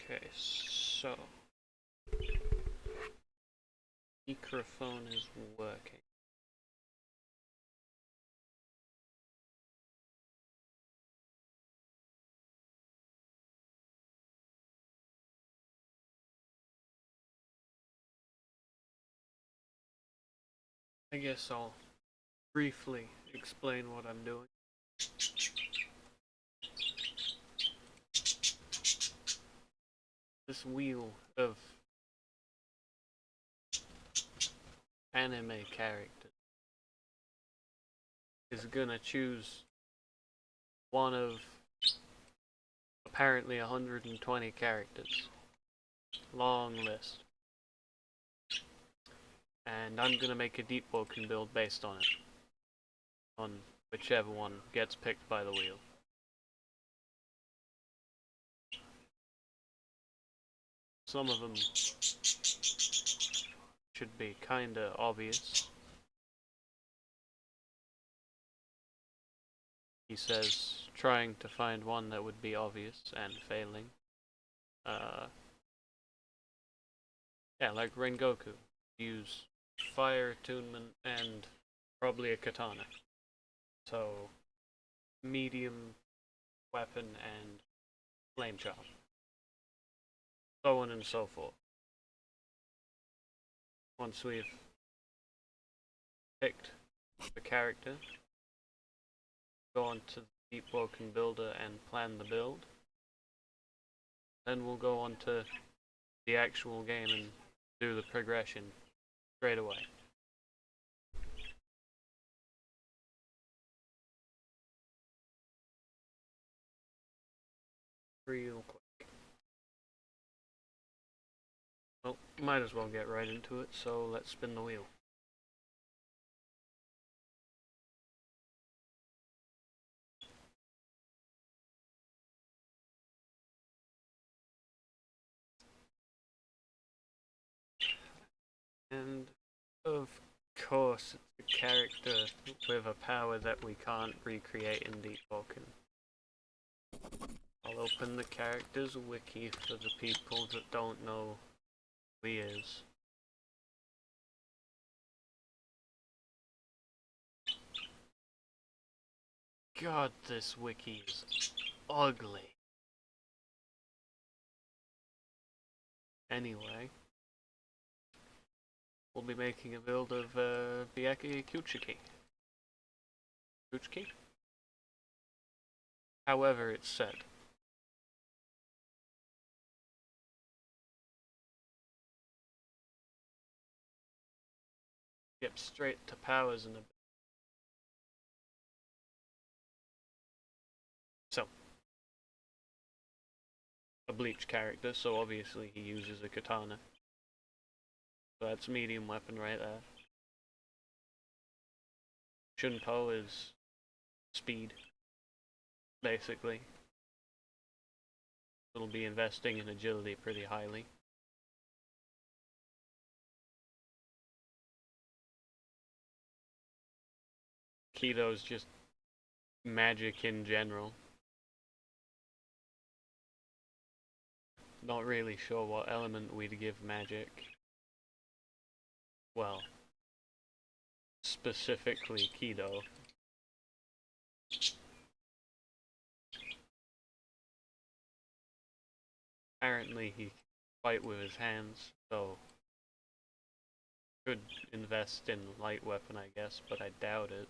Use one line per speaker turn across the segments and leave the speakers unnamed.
Okay, so microphone is working. I guess I'll briefly explain what I'm doing. This wheel of anime characters is gonna choose one of apparently 120 characters. Long list. And I'm gonna make a Deepwoken build based on it. On whichever one gets picked by the wheel. Some of them should be kinda obvious. He says, trying to find one that would be obvious and failing. Yeah, like Rengoku. Use fire attunement and probably a katana. So, medium weapon and flame chop. So on and so forth. Once we've picked the character, go on to the Deepwoken builder and plan the build. Then we'll go on to the actual game and do the progression straight away. Real quick. Well, might as well get right into it, so let's spin the wheel. And of course, it's a character with a power that we can't recreate in Deepwoken. I'll open the character's wiki for the people that don't know who he is. God, this wiki is ugly. Anyway, we'll be making a build of Bieki Kuchiki. Kuchiki? However it's said. Get straight to powers in a bit. So, a Bleach character, so obviously he uses a katana. So that's medium weapon right there. Shunpo is speed, basically. It'll be investing in agility pretty highly. Keto's just magic in general. Not really sure what element we'd give magic. Well, specifically Keto. Apparently he can fight with his hands, so could invest in light weapon I guess, but I doubt it.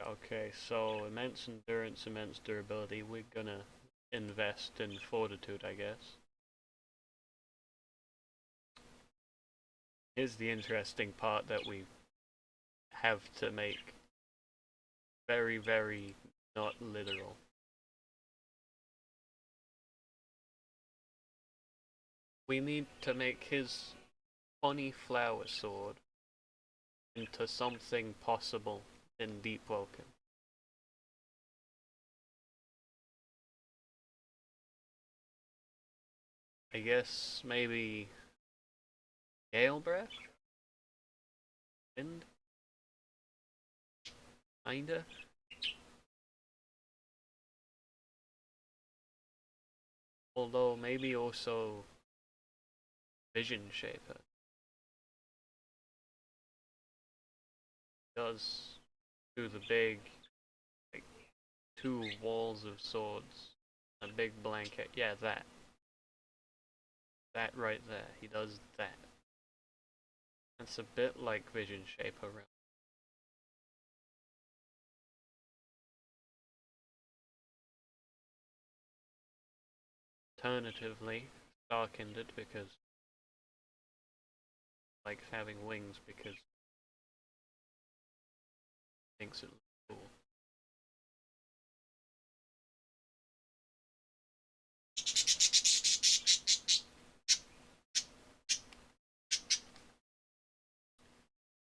Okay, so immense endurance, immense durability, we're gonna invest in fortitude I guess. Here's the interesting part that we have to make very, very not literal. We need to make his funny flower sword into something possible in Deepwoken. I guess maybe Gale Breath? Wind? Kinda? Although maybe also Vision Shaper does do the big, like, two walls of swords, a big blanket. Yeah, that. That right there. He does that. It's a bit like Vision Shaper. Alternatively, Starkinded because likes having wings because thinks it looks cool.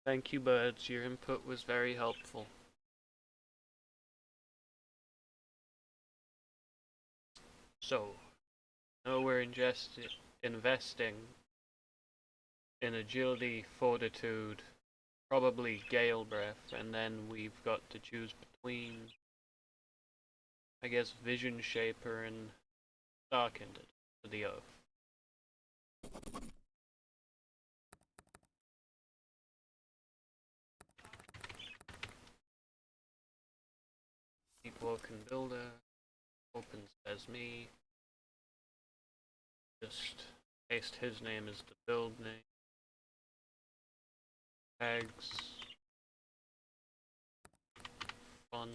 Thank you, birds. Your input was very helpful. So, now we're investing in agility, fortitude, probably gale breath, and then we've got to choose between, I guess, Vision Shaper and Starkinded for the oath. Deepwoken builder opens as me. Just paste his name as the build name. Tags. Fun.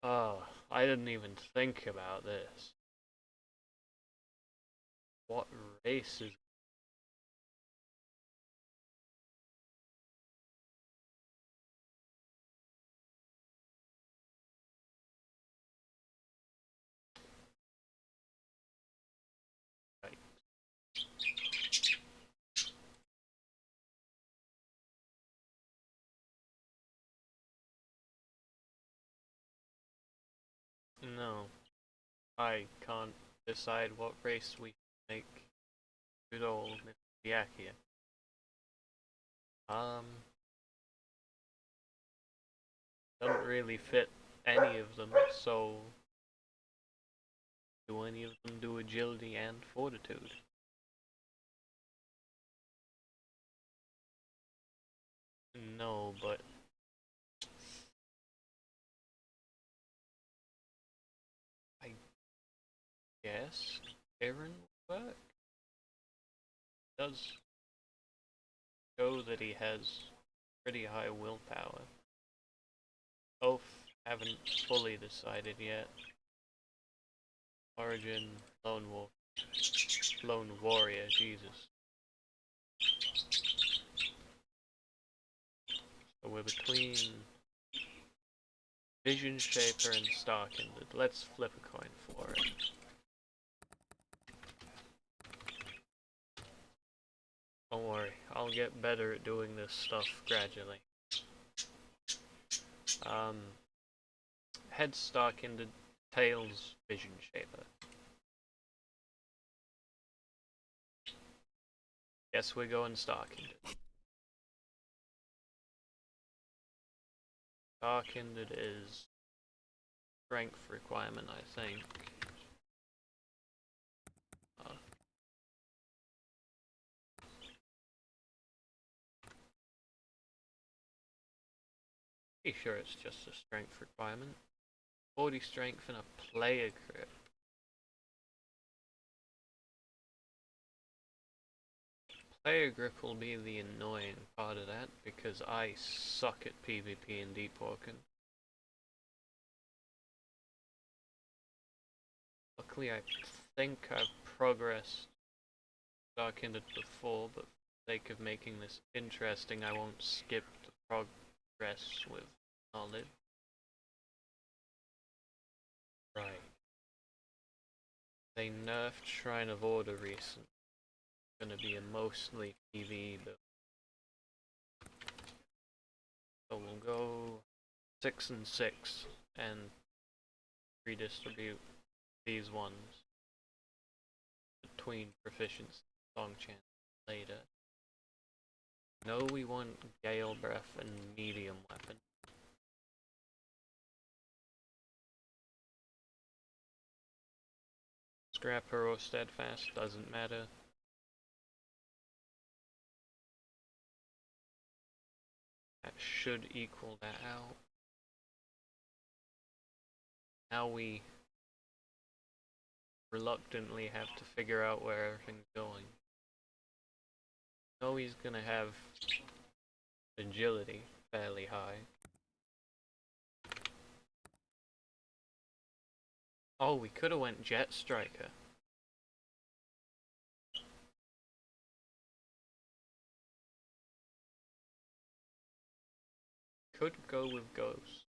Oh, I didn't even think about this. What race is right? No, I can't decide what race we make good old Mr. Doesn't really fit any of them, so do any of them do agility and fortitude? No, but I guess Aaron will work. Does show that he has pretty high willpower. Both haven't fully decided yet. Origin, Lone Wolf, Lone Warrior, Jesus. So we're between Vision Shaper and Starkinded. Let's flip a coin for it. Don't worry, I'll get better at doing this stuff gradually. Head Starkinded, tails Vision Shaper. Guess we're going Starkinded. Starkinded is strength requirement, I think. Pretty sure it's just a strength requirement. 40 strength and a player grip. Player grip will be the annoying part of that because I suck at PvP in Deepwoken. Luckily, I think I've progressed Starkinded before, but for the sake of making this interesting, I won't skip the progress with knowledge. Right. They nerfed Shrine of Order recently. It's gonna be a mostly PvE build. So we'll go 6 and 6 and redistribute these ones between proficiency and song chant later. No, we want Gale Breath and medium weapon. Scrapper or steadfast, doesn't matter. That should equal that out. Now we reluctantly have to figure out where everything's going. Know he's gonna have agility fairly high. Oh, we could have went Jet Striker. Could go with Ghost.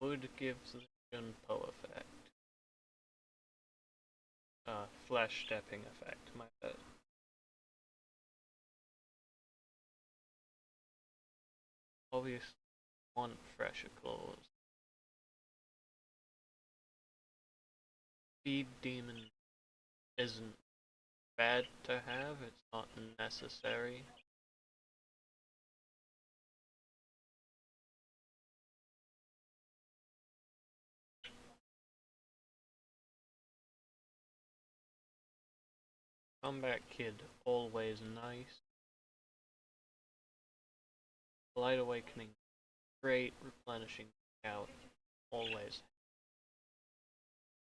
Would give the Junpo effect. Flash stepping effect, my bad. Obviously, want fresher claws. Speed Demon isn't bad to have, it's not necessary. Comeback Kid, always nice. Light Awakening, great. Replenishing out, always.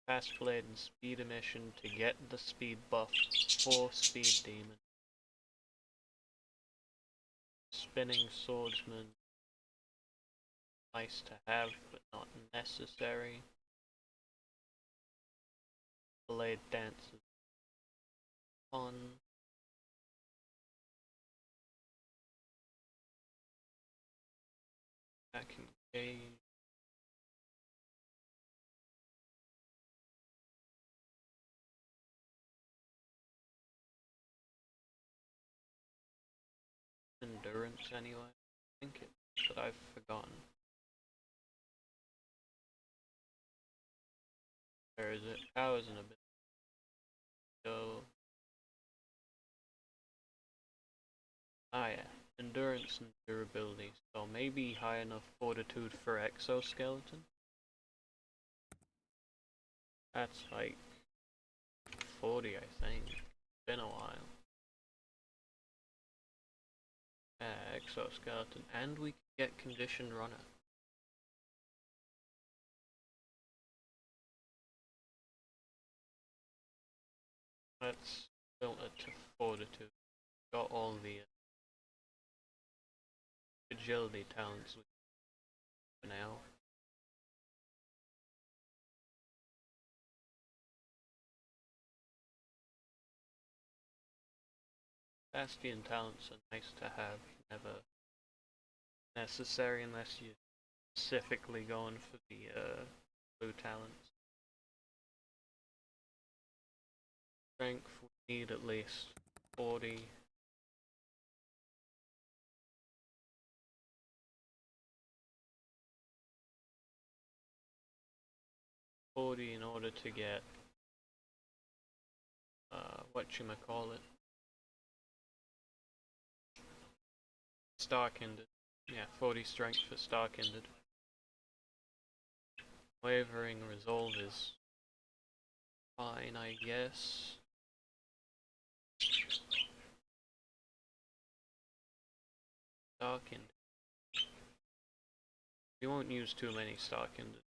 Fast Blade and Speed Emission to get the speed buff for Speed Demon. Spinning Swordsman, nice to have but not necessary. Blade Dancer, fun. Attacking Gauge. Endurance anyway. I think it, but I've forgotten. Where is it? Powers in a bit. So. Ah, yeah. Endurance and durability. So maybe high enough fortitude for exoskeleton? That's like 40, I think. Been a while. Exoskeleton. And we can get conditioned runner. Let's filter to fortitude. Got all the agility talents for now. Bastion talents are nice to have, never necessary unless you're specifically going for the blue talents. Strength, we need at least 40. In order to get whatchamacallit. Star-kinded. Yeah, 40 strength for Star-kinded. Wavering resolve is fine, I guess. Star-kinded. We won't use too many Star-kinded.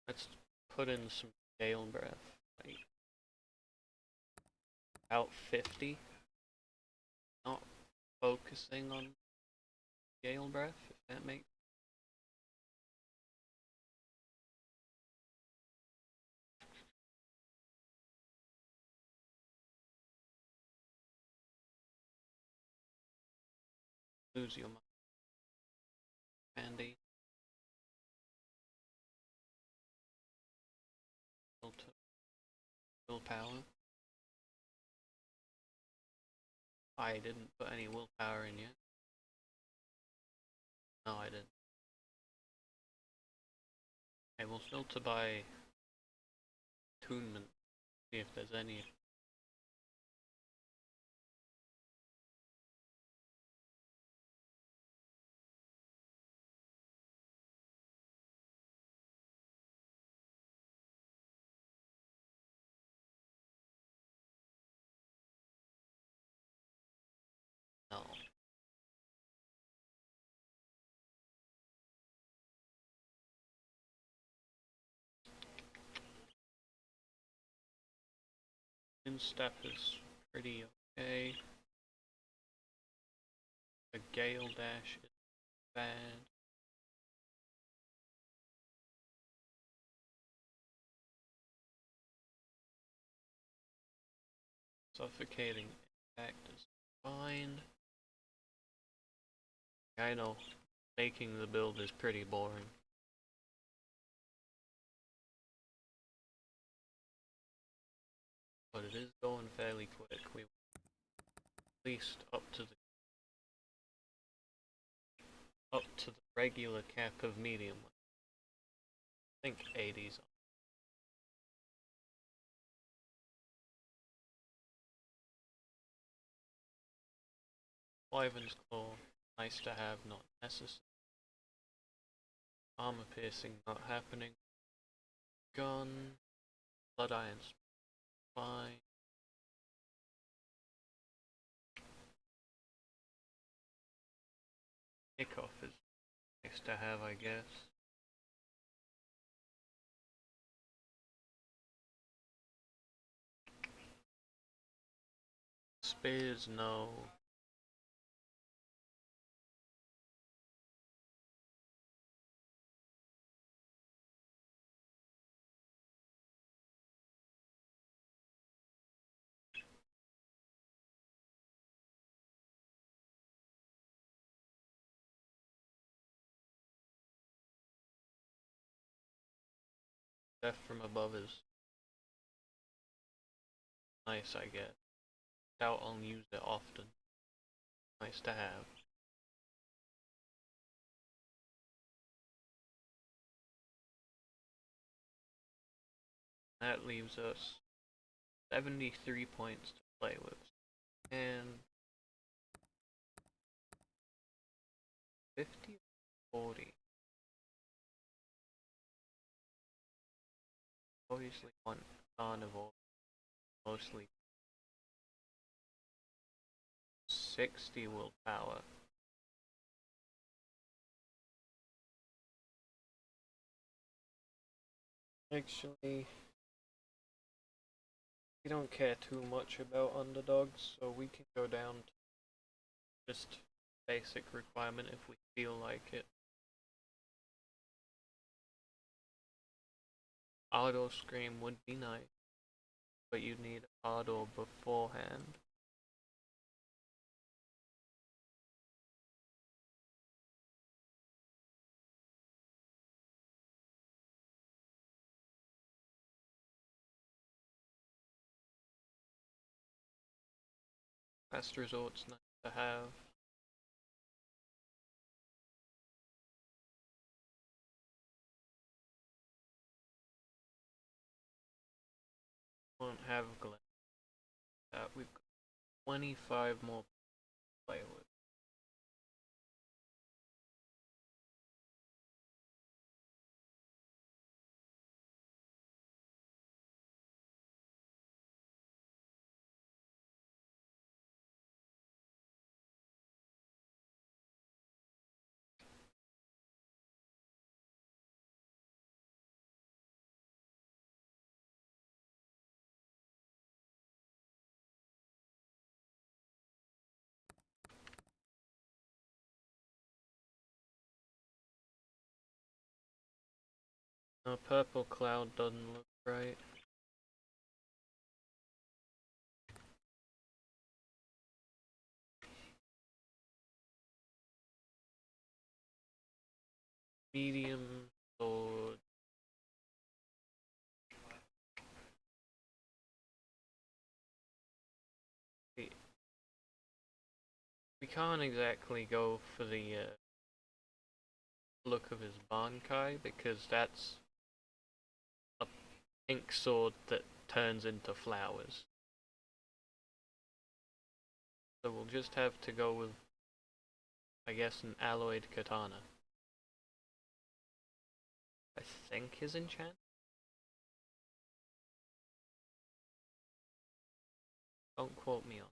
Let's put in some Gale Breath. Like, about 50. Not focusing on Gale Breath, if that makes. Lose your mind. Andy. Willpower. I didn't put any willpower in yet. No, I didn't. Okay, we'll filter by attunement. See if there's any. Iron step is pretty okay. The Gale dash is bad. Suffocating impact is fine. I know, making the build is pretty boring. But it is going fairly quick. We at least up to the regular cap of medium. I think 80s. Wyvern's Claw, nice to have, not necessary. Armor piercing not happening. Gun, Blood Iron's fine. Kickoff is nice to have, I guess. Spears, no. Death from above is nice, I guess. Doubt I'll use it often. Nice to have. That leaves us 73 points to play with. And 50, 40. Obviously want carnivore, mostly 60 willpower. Actually, we don't care too much about underdogs, so we can go down to just basic requirement if we feel like it. Ardor Scream would be nice, but you'd need Ardor beforehand. Last Resort's nice to have. Won't have Glen. We've got 25 more to play with. No, Purple Cloud doesn't look right. Medium sword. We can't exactly go for the look of his Bankai because that's a pink sword that turns into flowers. So we'll just have to go with, I guess, an alloyed katana. I think his enchant? Don't quote me on.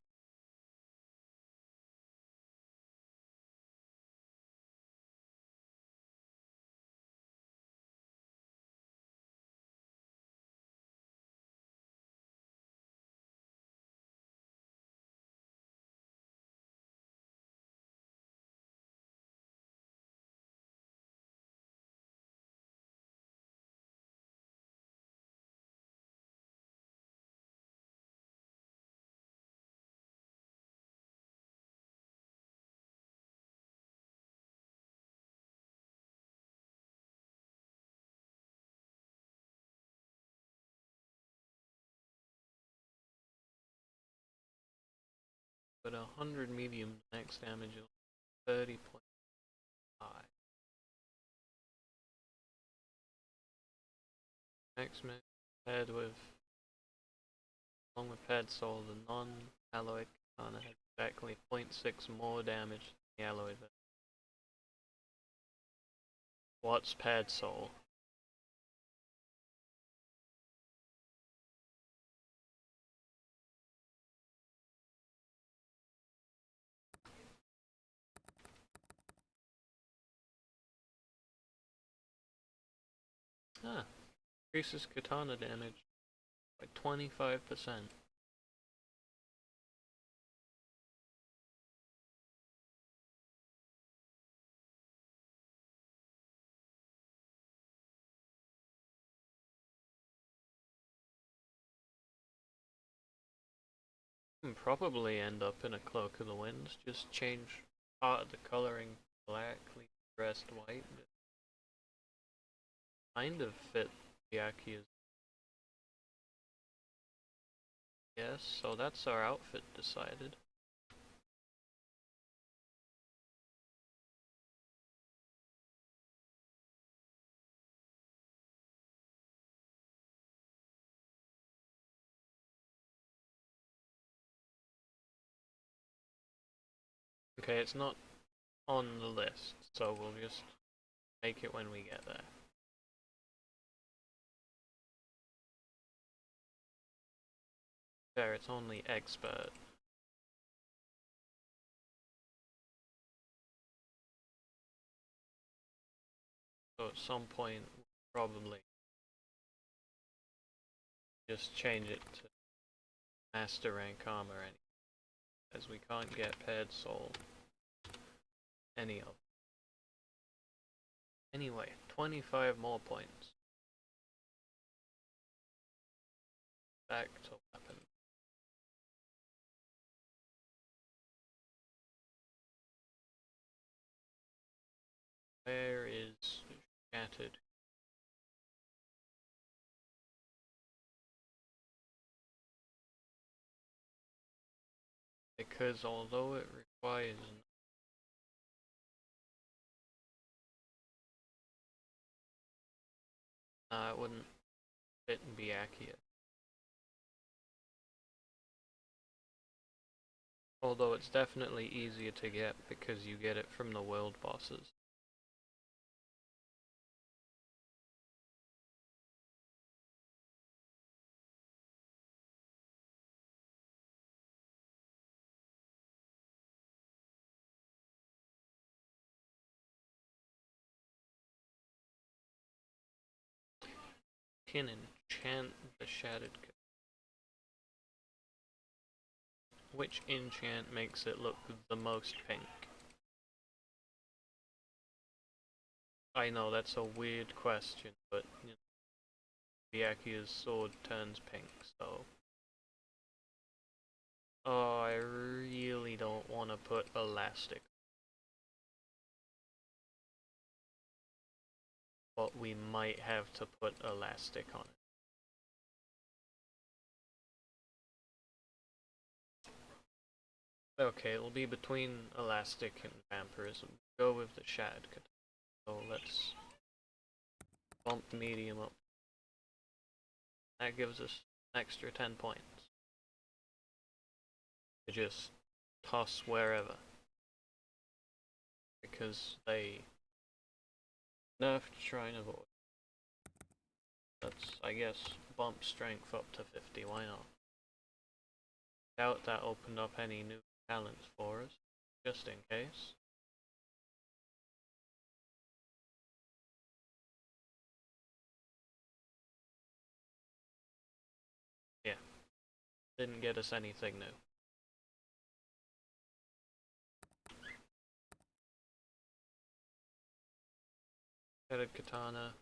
But 100 medium max damage, 30.5. Max paired with, along with paired soul, the non-alloyed katana has exactly 0.6 more damage than the alloyed version. What's paired soul? Ah, increases katana damage by 25%. Can probably end up in a Cloak of the Winds, just change part of the coloring black, leave the rest white. Kind of fit Byakuya's. Yes, so that's our outfit decided. Okay, it's not on the list, so we'll just make it when we get there. There, it's only expert. So at some point, we'll probably just change it to master rank armor as we can't get paired soul any of. Anyway, 25 more points. Back to weapon. Where is shattered? Because although it requires it wouldn't fit and be accurate. Although it's definitely easier to get because you get it from the world bosses. Can enchant the shattered. Which enchant makes it look the most pink? I know that's a weird question, but you know, Byakuya's sword turns pink, so. Oh, I really don't want to put elastic. But we might have to put elastic on it. Okay, it'll be between elastic and vampirism. Go with the shad. So let's bump medium up. That gives us an extra 10 points. To just toss wherever. Because they nerfed Shrine of Order. Let's, I guess, bump strength up to 50, why not? Doubt that opened up any new talents for us, just in case. Yeah, didn't get us anything new. Headed Katana.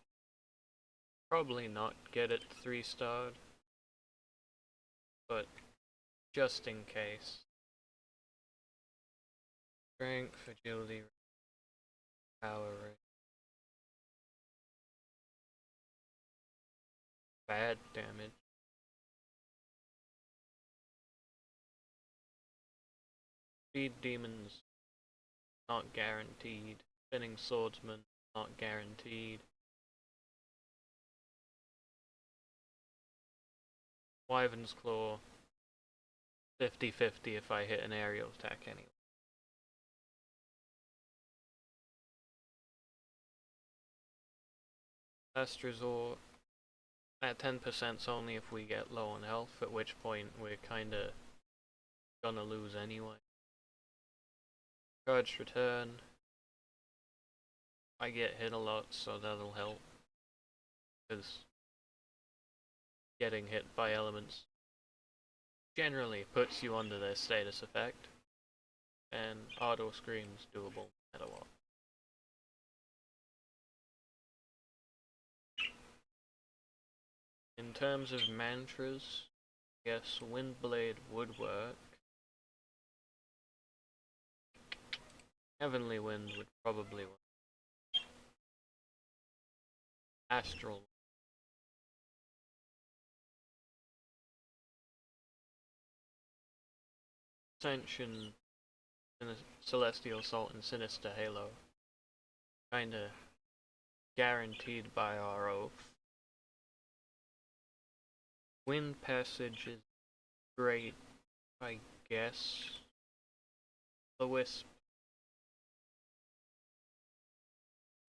Probably not get it 3-starred. But just in case. Strength, agility, power, bad damage. Speed demons, not guaranteed. Spinning swordsman, not guaranteed. Wyvern's claw, 50-50 if I hit an aerial attack anyway. Last resort, at 10% only if we get low on health, at which point we're kinda gonna lose anyway. Charged return. I get hit a lot, so that'll help. Because getting hit by elements generally puts you under their status effect. And auto scream's doable no matter what. In terms of mantras, yes, Windblade would work. Heavenly Wind would probably work. Astral. Ascension, Celestial Assault, and Sinister Halo. Kinda guaranteed by our oath. Wind Passage is great, I guess. The Wisp.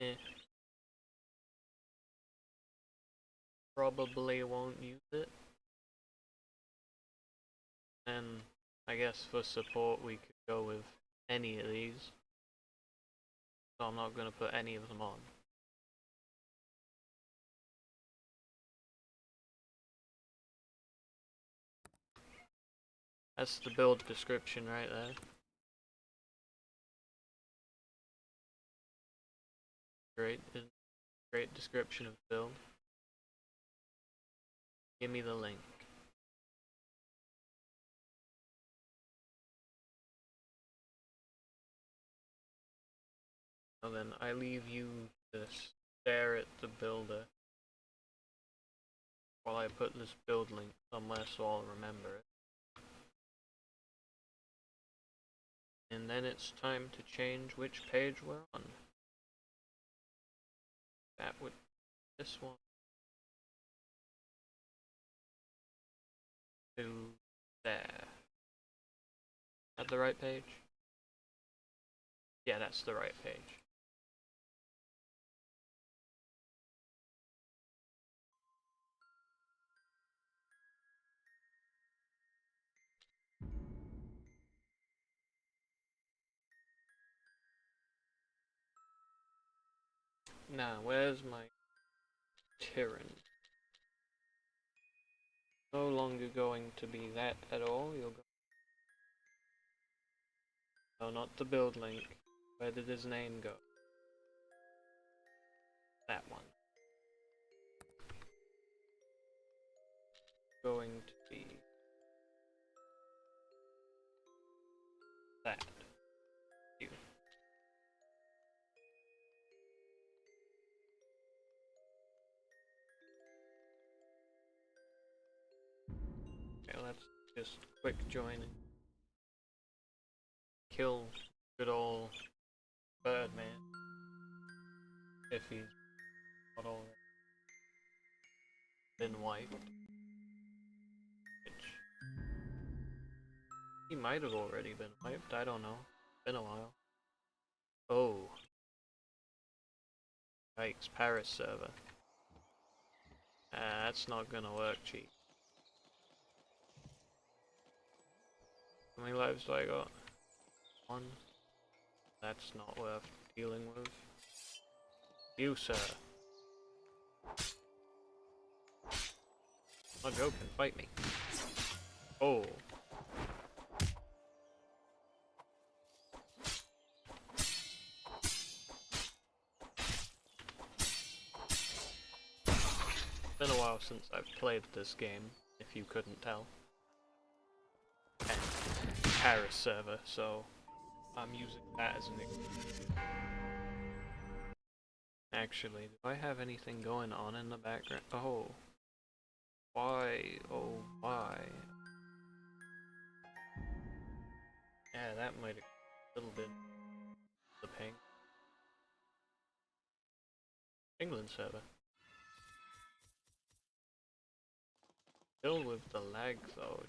Eh. Probably won't use it. And I guess for support we could go with any of these. So I'm not going to put any of them on. That's the build description right there. Great description of build. Give me the link. So then I leave you to stare at the builder while I put this build link somewhere so I'll remember it. And then it's time to change which page we're on. That would this one to there. At the right page? Yeah, that's the right page. Now, where's my tyrant? No longer going to be that at all. You'll go. No, not the build link. Where did his name go? That one. Going to be that. You. Okay, let's just quick join and kill good old Birdman. If he's not already been wiped. Which he might have already been wiped, I don't know. Been a while. Oh. Yikes, Paris server. That's not gonna work, cheap. How many lives do I got? 1. That's not worth dealing with. You, sir. Not joking, fight me. Oh. Been a while since I've played this game, if you couldn't tell. And Paris server, so I'm using that as an example. Actually, do I have anything going on in the background? Oh. Why? Oh, why? Yeah, that might a little bit the ping. England server. Still with the lag though.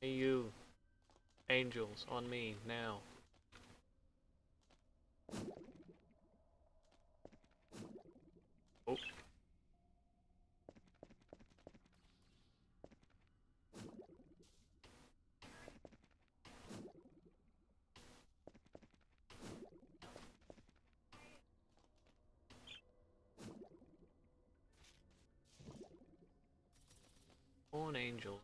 Hey you, angels, on me now. Oh. Born angel.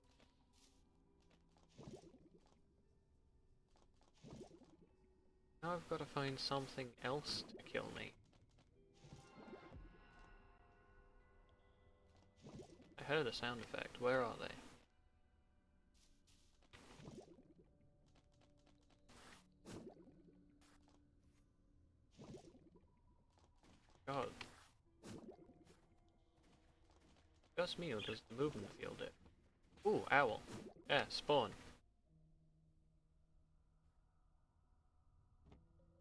Now I've got to find something else to kill me. I heard a sound effect. Where are they? God. Just me, or does the movement field it? Ooh, owl. Yeah, spawn.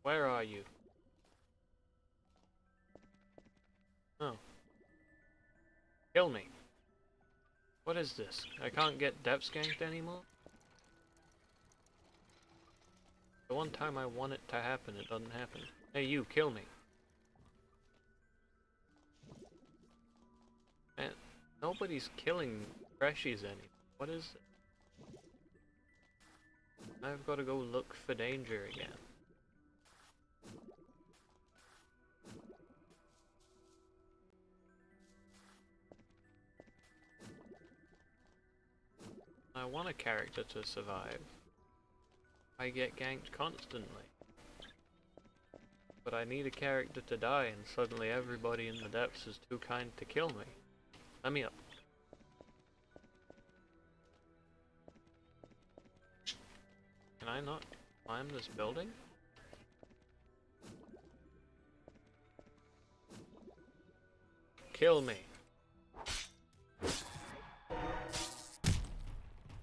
Where are you? Oh. Kill me. What is this? I can't get depth skanked anymore? The one time I want it to happen, it doesn't happen. Hey you, kill me. Man, nobody's killing freshies anymore. What is it? I've got to go look for danger again. I want a character to survive. I get ganked constantly. But I need a character to die, and suddenly everybody in the depths is too kind to kill me. Let me up. Can I not climb this building? Kill me.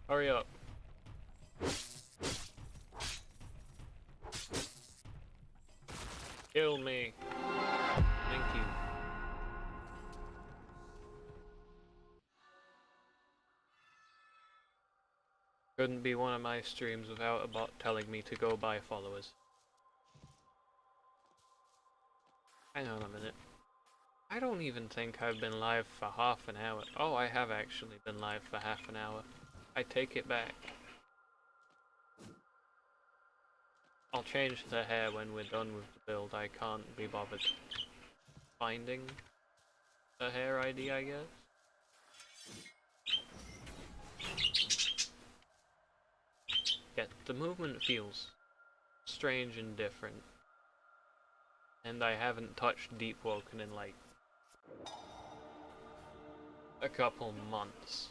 Hurry up. Kill me. Thank you. Couldn't be one of my streams without a bot telling me to go buy followers. Hang on a minute. I don't even think I've been live for half an hour. Oh, I have actually been live for half an hour. I take it back. I'll change the hair when we're done with the build. I can't be bothered finding the hair ID, I guess. Yet the movement feels strange and different. And I haven't touched Deepwoken in like a couple months.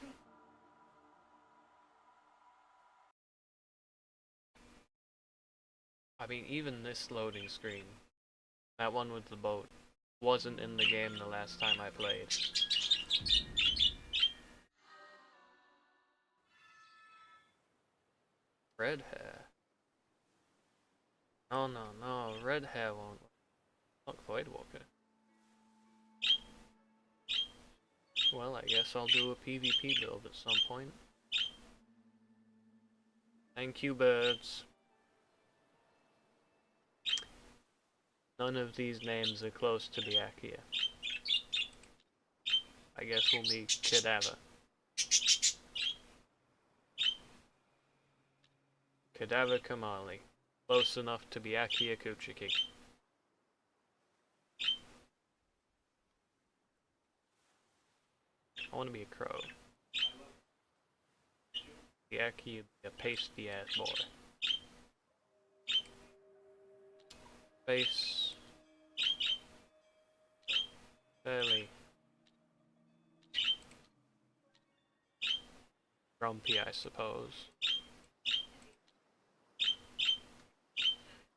I mean, even this loading screen, that one with the boat, wasn't in the game the last time I played. Red hair. No, no, no, red hair won't. Look, voidwalker. Well, I guess I'll do a PvP build at some point. Thank you, birds. None of these names are close to Biakia. I guess we'll be Cadaver. Cadaver Kamali. Close enough to Biakia Kuchiki. I want to be a crow. Biakia be a pasty ass boy. Face. Fairly grumpy, I suppose.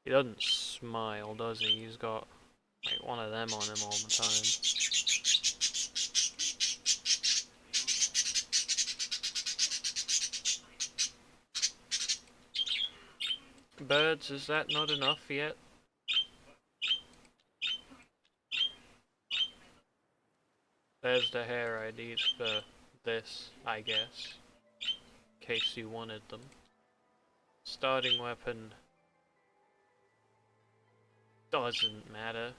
He doesn't smile, does he? He's got like one of them on him all the time. Birds, is that not enough yet? There's the hair IDs for this, I guess. In case you wanted them. Starting weapon doesn't matter.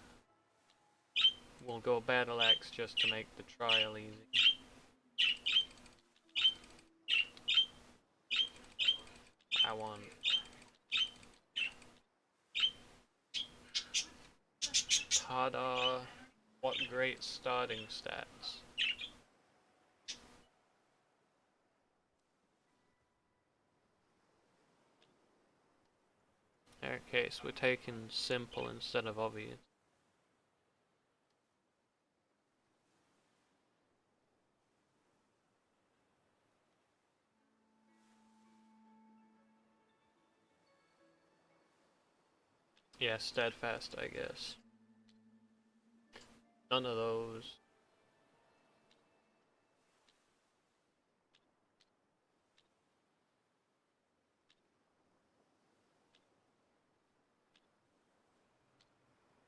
We'll go battle axe just to make the trial easy. I want ta-da! What great starting stats. Okay, so we're taking simple instead of obvious. Yeah, steadfast, I guess. None of those.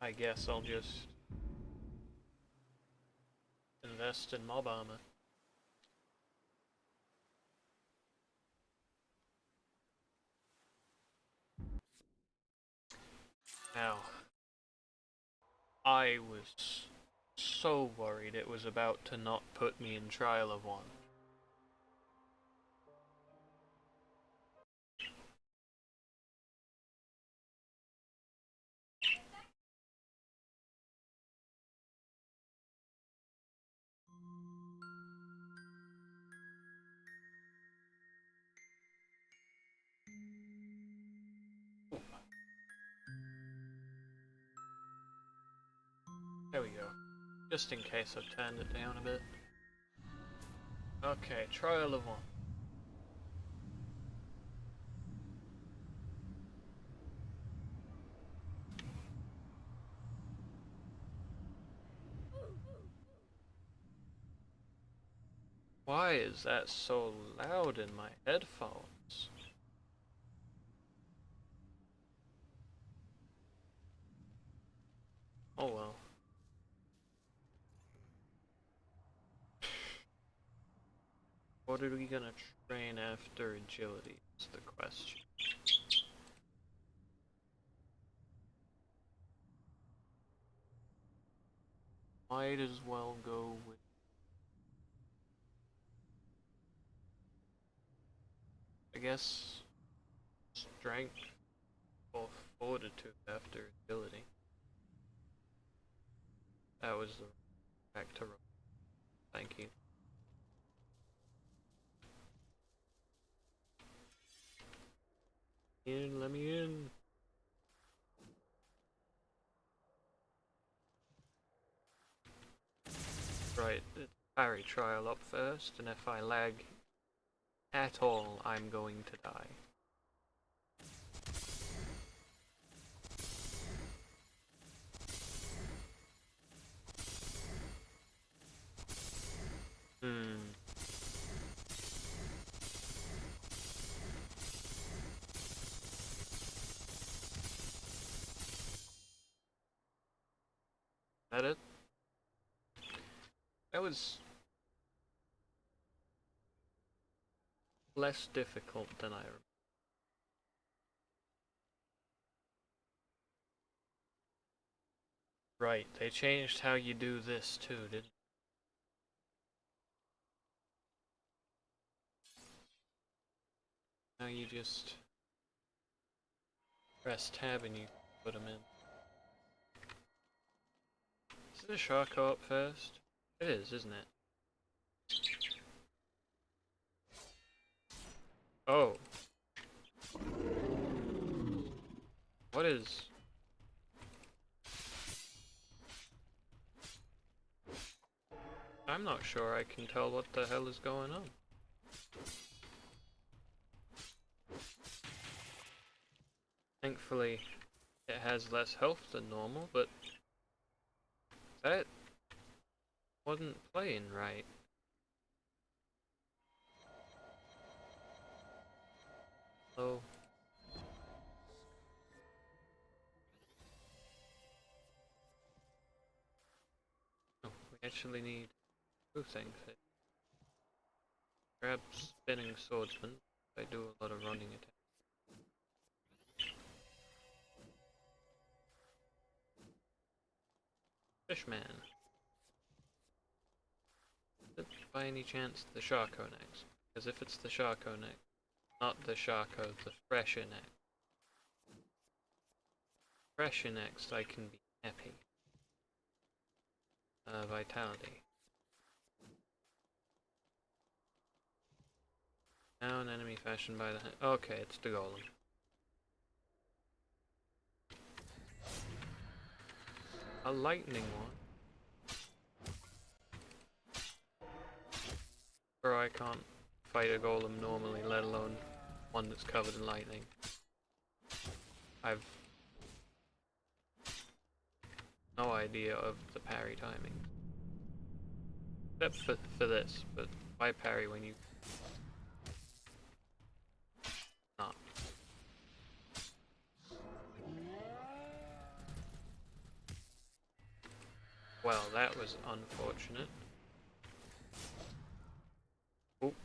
I guess I'll just invest in mob armor. Now, I was so worried it was about to not put me in trial of one. There we go. Just in case I've turned it down a bit. Okay, trial of one. Why is that so loud in my headphones? Oh well. What are we gonna train after agility is the question. Might as well go with I guess strength or fortitude after agility. That was the back to roll. Thank you. Let me in. Right, parry trial up first, and if I lag at all, I'm going to die. That it? That was less difficult than I remember. Right, they changed how you do this too, didn't they? Now you just press tab and you put them in. Is the shark go up first? It is, isn't it? Oh. What is... I'm not sure I can tell what the hell is going on. Thankfully, it has less health than normal, but that wasn't playing right. So, actually need two things. Grab spinning swordsman. I do a lot of running attacks. Fishman. Is it by any chance the Sharko next? Because if it's the Sharko next, not the Sharko, the Fresher next. Fresher next, I can be happy. Vitality. Now an enemy fashioned by the hand. Okay, it's the golem. A lightning one. Bro, I can't fight a golem normally, let alone one that's covered in lightning. I've no idea of the parry timing. Except for this, but why parry when you... not? Well, that was unfortunate. Oop.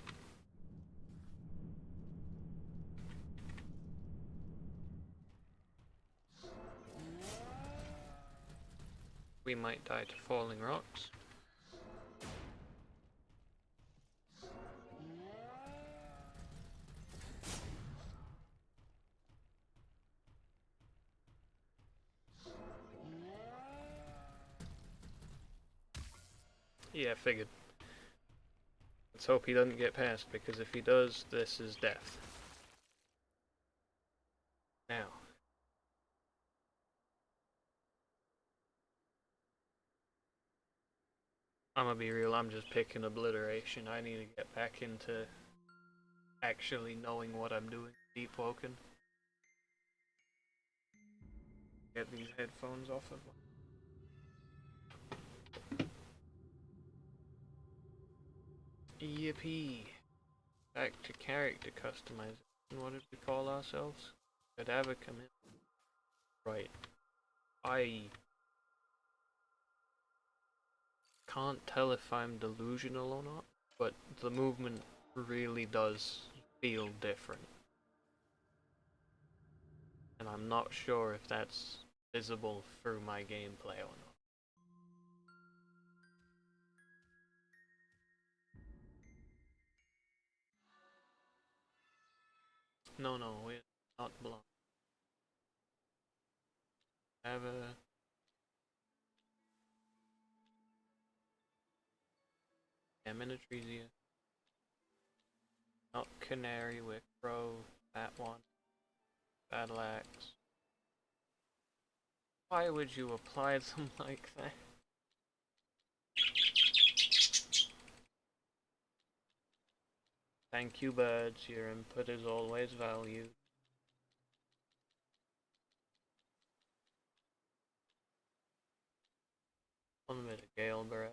We might die to falling rocks. Yeah, figured. Let's hope he doesn't get past, because if he does, this is death. Now. I'm gonna be real, I'm just picking obliteration. I need to get back into actually knowing what I'm doing. Deepwoken. Get these headphones off of me. Yippee! Back to character customization. What did we call ourselves? Cadaver commit. Right. I can't tell if I'm delusional or not, but the movement really does feel different. And I'm not sure if that's visible through my gameplay or not. No, we're not blind. Have a... yeah, miniature easier. Not canary with crow, that one. Battle axe. Why would you apply them like that? Thank you, birds. Your input is always valued. One bit of gale breath.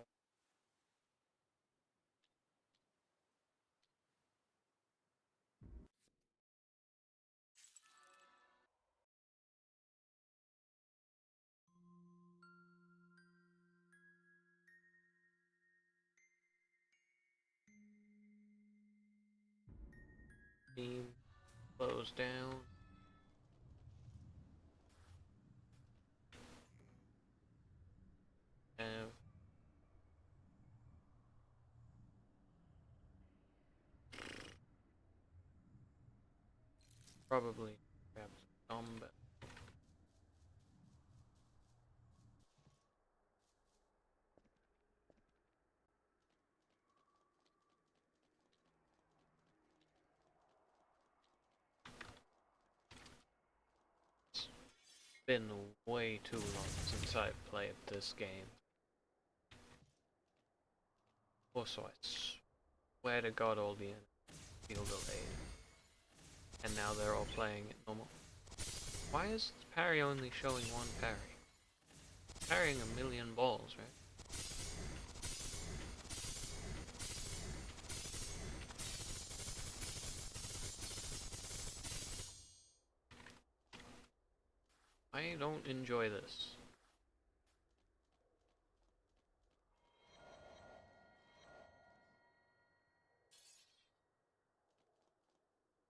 Beam slows down. Have probably grab some, but it's been way too long since I've played this game. Also, I swear to God, all the enemies feel delayed. And now they're all playing it normal. Why is the parry only showing one parry? Parrying a million balls, right? I don't enjoy this.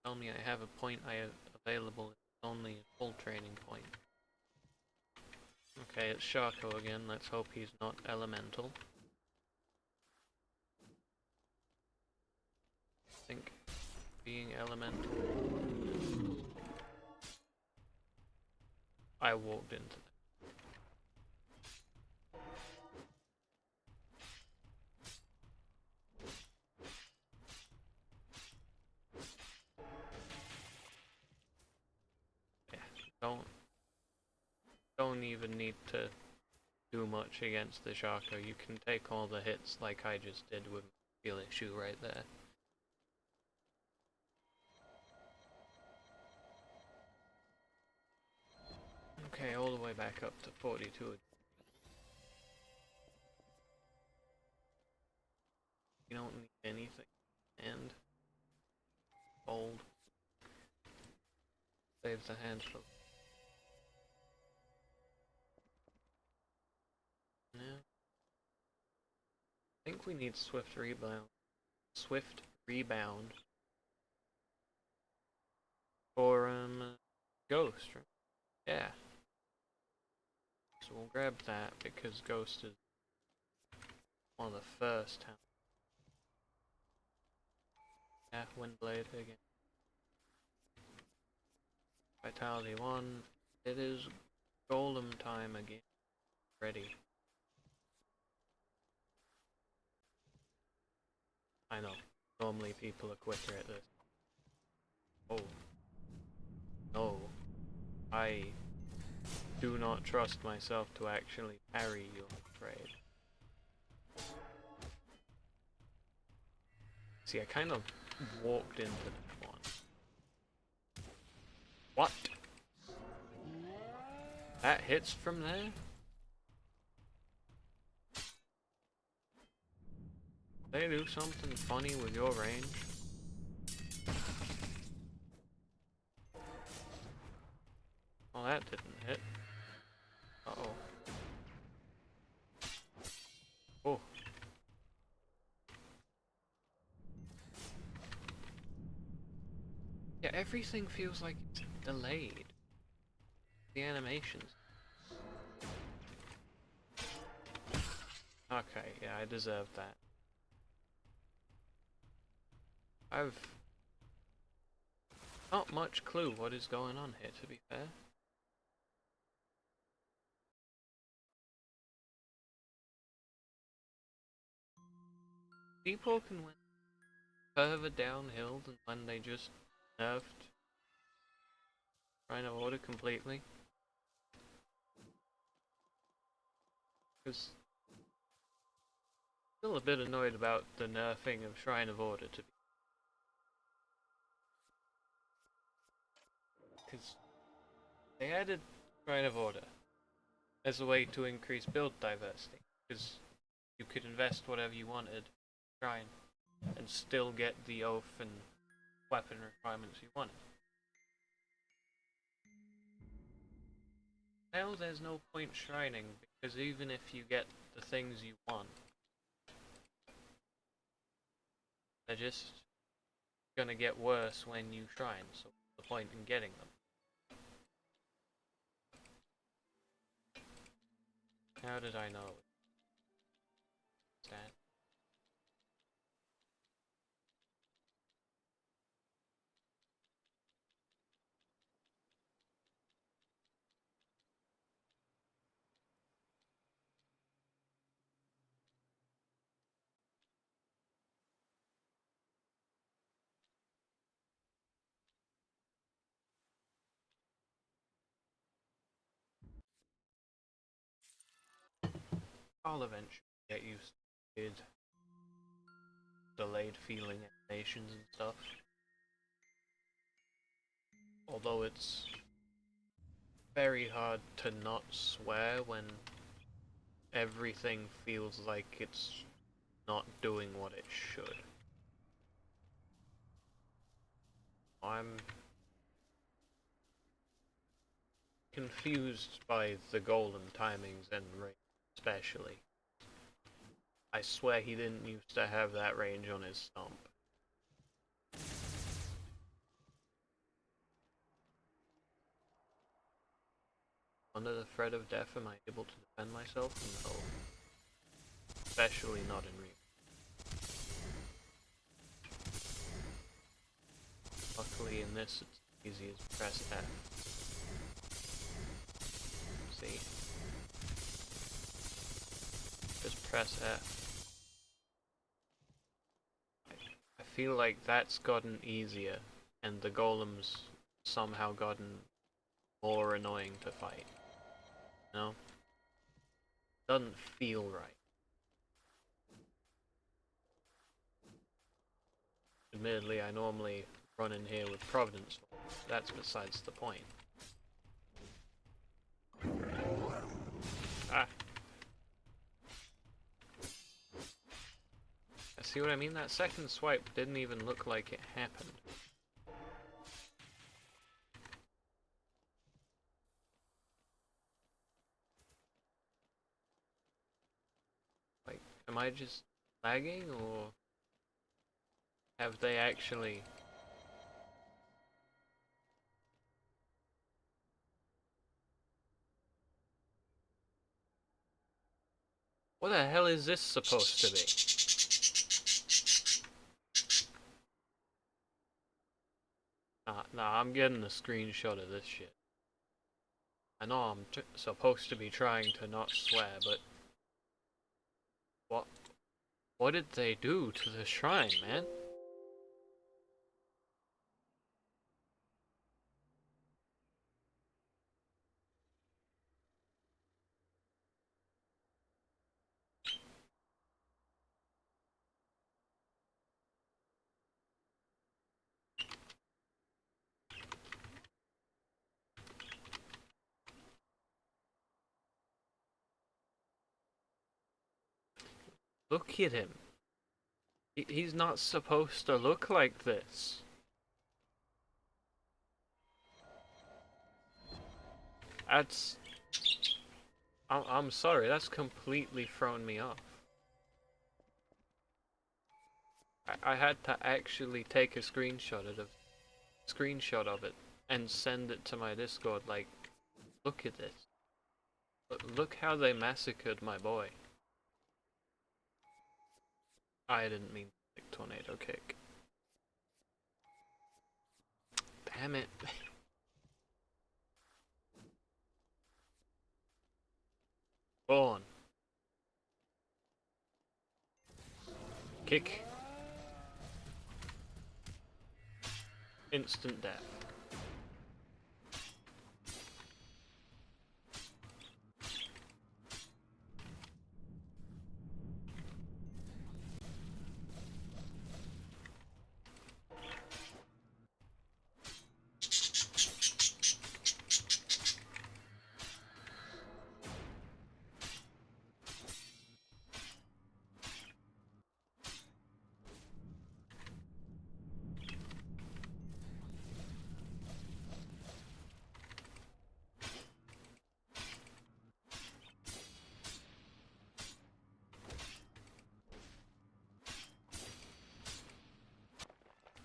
tell me I have a point available. It's only a full training point. Okay, it's Sharko again. Let's hope he's not elemental. I think being elemental. I walked into that. Yeah, don't even need to do much against the Sharko. You can take all the hits like I just did with Feel Issue right there. Okay, all the way back up to 42. You don't need anything. And gold. Saves the hand for. Yeah. I think we need swift rebound. Swift rebound. For Ghost, right? Yeah. So we'll grab that because Ghost is one of the first towns. Yeah, Windblade again. Vitality 1. It is Golem time again. Ready. I know. Normally people are quicker at this. Oh. No. I do not trust myself to actually parry you, I'm afraid. See, I kind of walked into that one. What? That hits from there? They do something funny with your range? Well, that didn't hit. Uh-oh. Oh. Yeah, everything feels like it's delayed. The animations. Okay, yeah, I deserve that. I've not much clue what is going on here, to be fair. Deepwoken went further downhill than when they just nerfed Shrine of Order completely. Because still a bit annoyed about the nerfing of Shrine of Order, to be. Because they added Shrine of Order as a way to increase build diversity. Because you could invest whatever you wanted in Shrine and still get the oath and weapon requirements you wanted. Now there's no point shrining, because even if you get the things you want, they're just gonna get worse when you shrine, so what's the point in getting them? How did I know that? I'll eventually get used to delayed feeling animations and stuff. Although it's very hard to not swear when everything feels like it's not doing what it should. I'm confused by the golem timings and range especially. I swear he didn't used to have that range on his stomp. Under the threat of death, am I able to defend myself? No. Especially not in Reap. Luckily in this, it's easy as press F. See? Just press F. I feel like that's gotten easier, and the golems somehow gotten more annoying to fight. No? Doesn't feel right. Admittedly, I normally run in here with Providence. That's besides the point. Ah. See what I mean? That second swipe didn't even look like it happened. Like, am I just lagging, or have they actually... What the hell is this supposed to be? Nah, I'm getting a screenshot of this shit. I know I'm supposed to be trying to not swear, but... What did they do to the shrine, man? Look at him. He's not supposed to look like this. That's... I'm sorry, that's completely thrown me off. I had to actually take a screenshot of it and send it to my Discord, like, look at this. Look how they massacred my boy. I didn't mean to click tornado kick. Damn it. Go on. Kick. Instant death.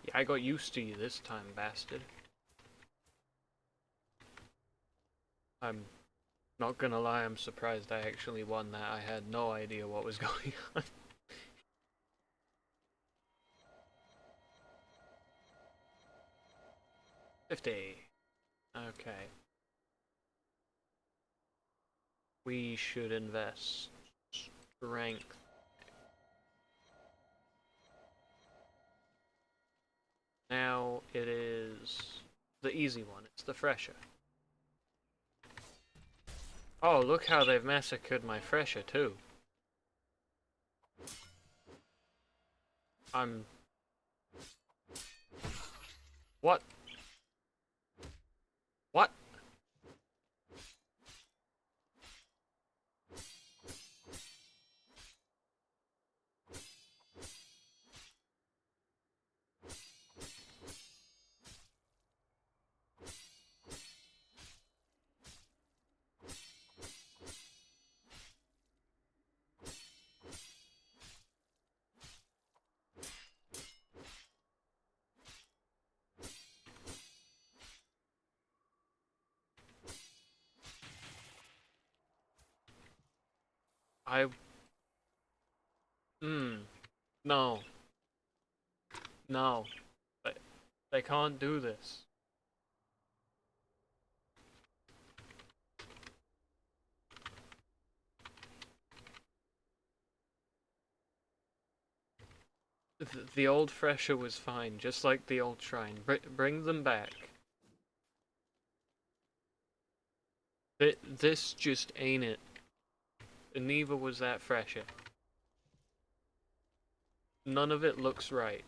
Yeah, I got used to you this time, bastard. I'm not gonna lie, I'm surprised I actually won that. I had no idea what was going on. $50. Okay. We should invest strength. Now it is the easy one. It's the Thresher. Oh, look how they've massacred my Thresher too. I'm... What? What? I... No. No. They, they can't do this. The old Fresher was fine, just like the old shrine. Bring them back. This just ain't it. And neither was that Fresher. None of it looks right.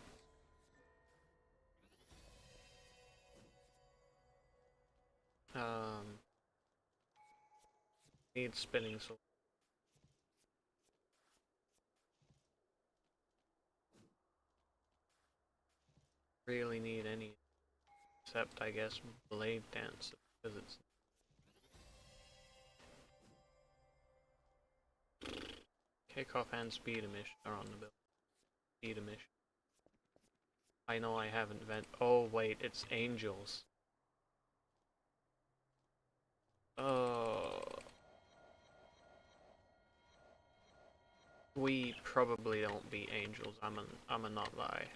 Need spinning sword. Really need any, except I guess blade dance, because it's kickoff and speed emission are on the build. Speed emission. I know I haven't oh wait, it's angels. We probably don't beat angels. I'ma not lie.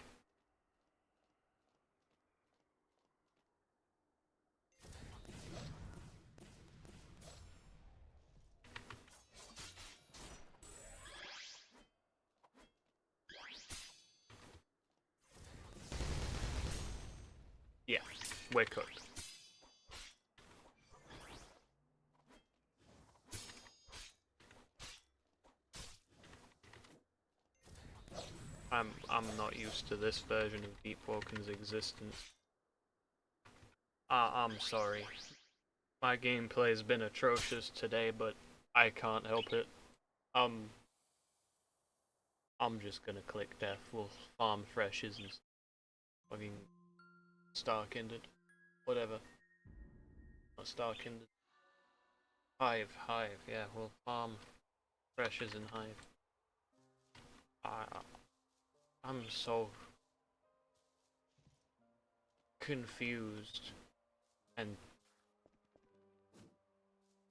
Yeah, we're cooked. I'm not used to this version of Deepwoken's existence. I'm sorry. My gameplay's been atrocious today, but I can't help it. I'm just gonna click death. We'll farm freshes and fucking Starkinded. Whatever. Not Starkinded. Hive, yeah, we'll farm freshes and hive. I'm so confused, and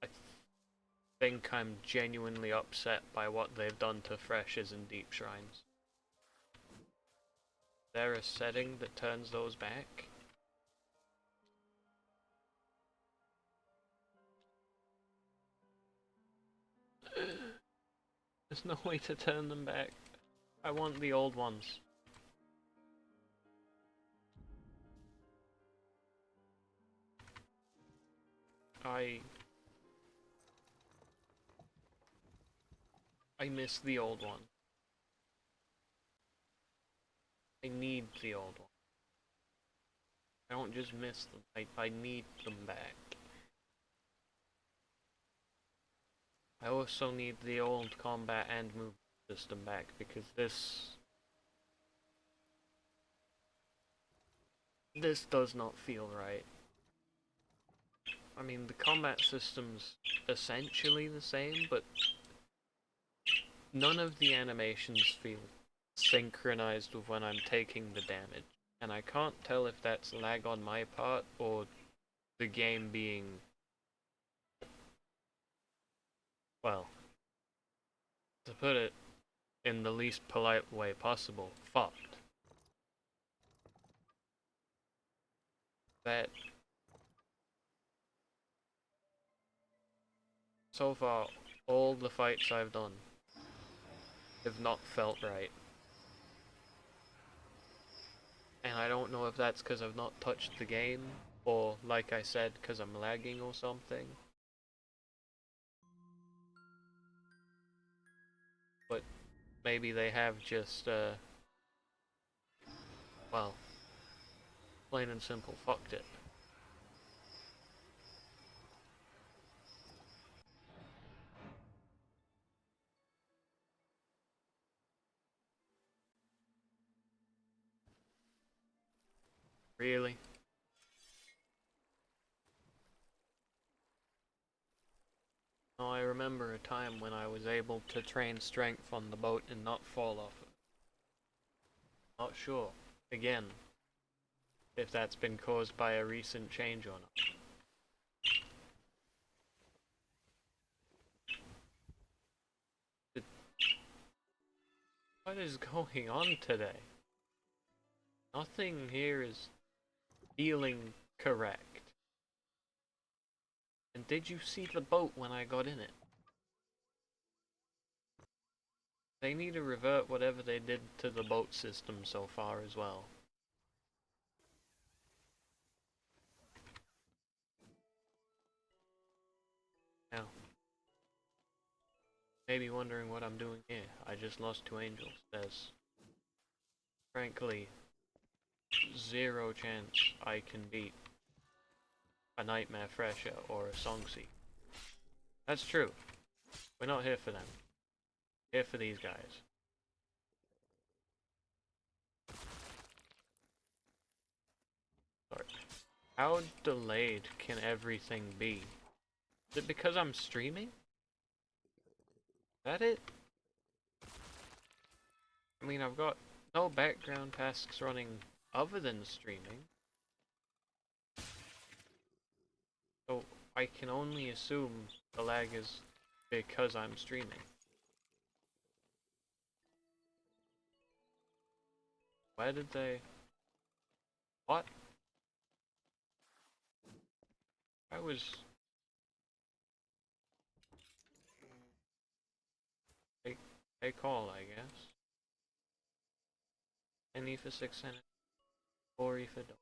I think I'm genuinely upset by what they've done to freshes and deep shrines. Is there a setting that turns those back? There's no way to turn them back. I want the old ones. I miss the old one. I need the old one. I don't just miss them, I need them back. I also need the old combat and movement system back, because this does not feel right. I mean, the combat system's essentially the same, but none of the animations feel synchronized with when I'm taking the damage. And I can't tell if that's lag on my part or the game being, well, to put it in the least polite way possible, fucked. That so far, all the fights I've done have not felt right. And I don't know if that's because I've not touched the game, or like I said, because I'm lagging or something. But maybe they have just, well, plain and simple, fucked it. Really? Oh, I remember a time when I was able to train strength on the boat and not fall off it. Not sure, again, if that's been caused by a recent change or not. What is going on today? Nothing here is feeling correct. And did you see the boat when I got in it? They need to revert whatever they did to the boat system so far as well. Now, maybe wondering what I'm doing here. I just lost 2 angels. There's, frankly, zero chance I can beat a Nightmare Fresher or a Songseek. That's true. We're not here for them. We're here for these guys. Sorry. How delayed can everything be? Is it because I'm streaming? Is that it? I mean, I've got no background tasks running other than streaming. So I can only assume the lag is because I'm streaming. Where did they... What? I was... They call, I guess. Any for 6 cents, or if it don't.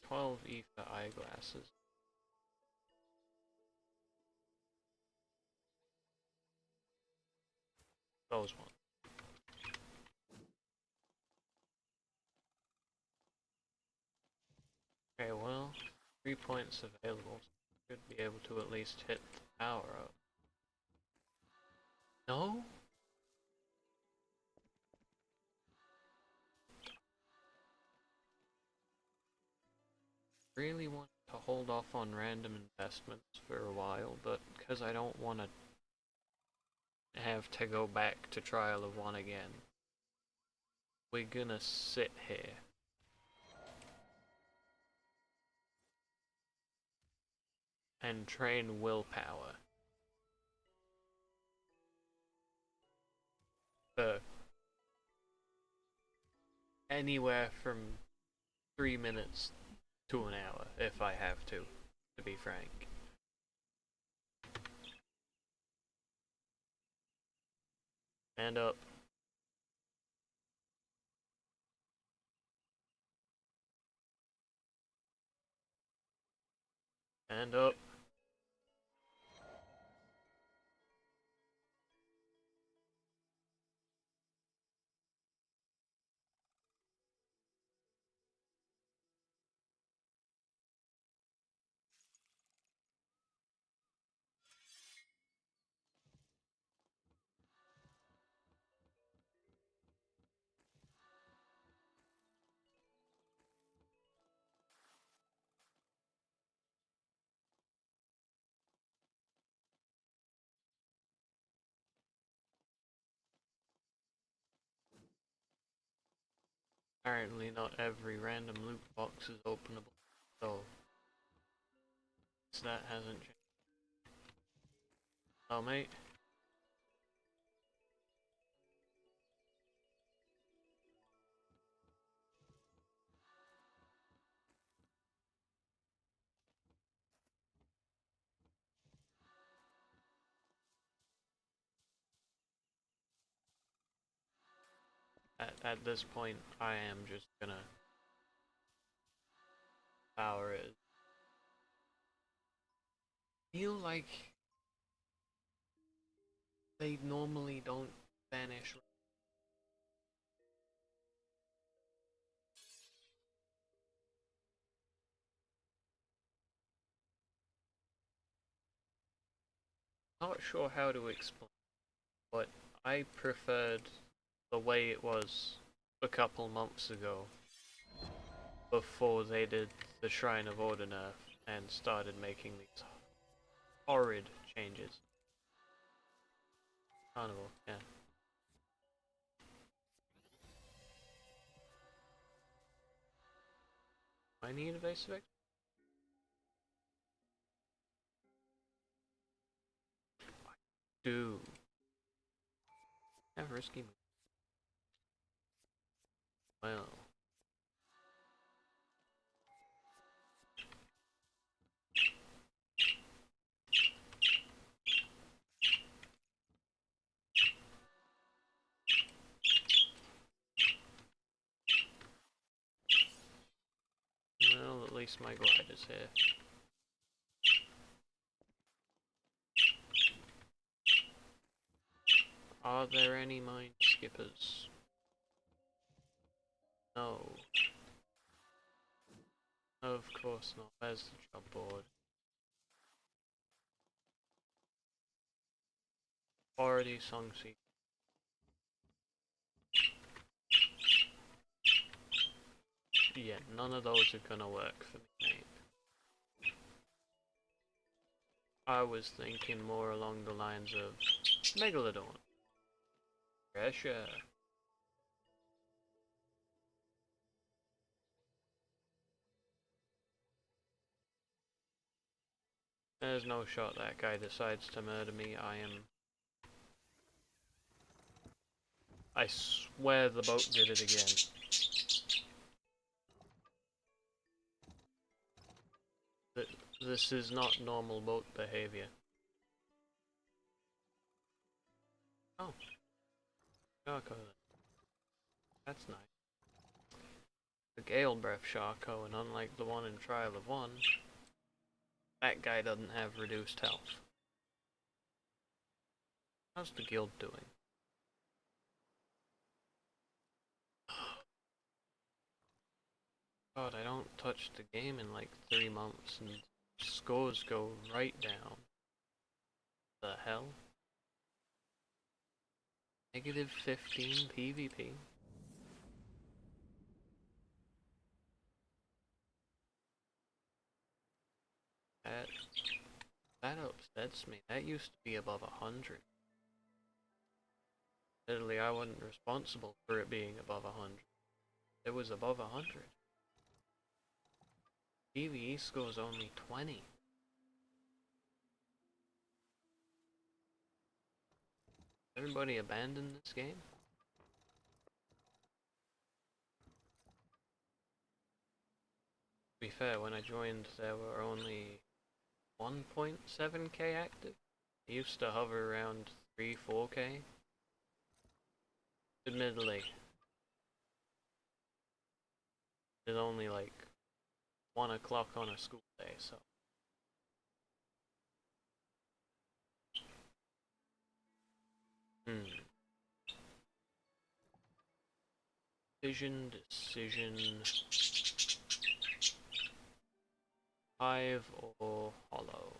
12 ether eyeglasses. Those ones. Okay, well, 3 points available. So should be able to at least hit the power up. No? Really want to hold off on random investments for a while, but because I don't want to have to go back to Trial of One again, we're gonna sit here. And train willpower. For anywhere from 3 minutes to an hour, if I have to be frank. And up. And up. Apparently not every random loot box is openable, so that hasn't changed. Oh mate. At this point, I am just gonna power it. Feel like they normally don't vanish. Not sure how to explain, but I preferred the way it was a couple months ago, before they did the Shrine of Order nerf and started making these horrid changes. Carnival, yeah. I need evasive. do. Have risky move. Well. Well, at least my glider's here. Are there any mine skippers? No. Of course not. Where's the job board? Already sung seat. Yeah, none of those are gonna work for me, mate. I was thinking more along the lines of Megalodon. Pressure. There's no shot that guy decides to murder me. I swear the boat did it again. This is not normal boat behavior. Oh. Sharko. That's nice. The Gale Breath Sharko, and unlike the one in Trial of One, that guy doesn't have reduced health. How's the guild doing? God, I don't touch the game in like 3 months and scores go right down. The hell? -15 PvP? That, that upsets me. That used to be above 100. Literally, I wasn't responsible for it being above 100. It was above 100. PvE score's only 20. Everybody abandoned this game? To be fair, when I joined there were only 1.7k active. It used to hover around 3-4k. Admittedly, it's only like 1 o'clock on a school day, so. Decision. Hive or hollow?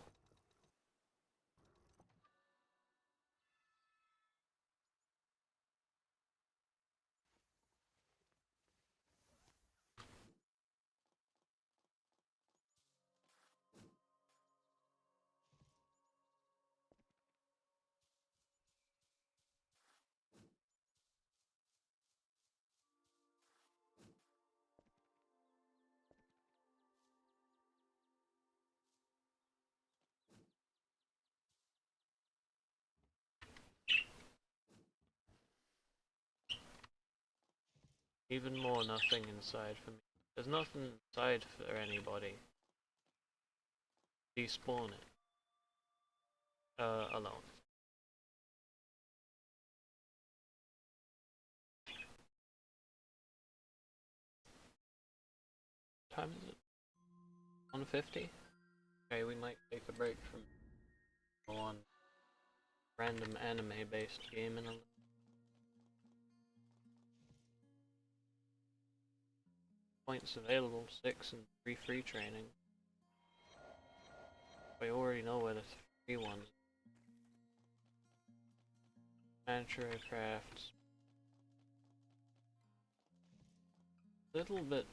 Even more nothing inside for me. There's nothing inside for anybody. Despawn it. Alone. What time is it? 1:50? Okay, we might take a break from one random anime based game in a points available, 6 and 3 free training. We already know where the 3 ones. Mantra crafts. Little bit.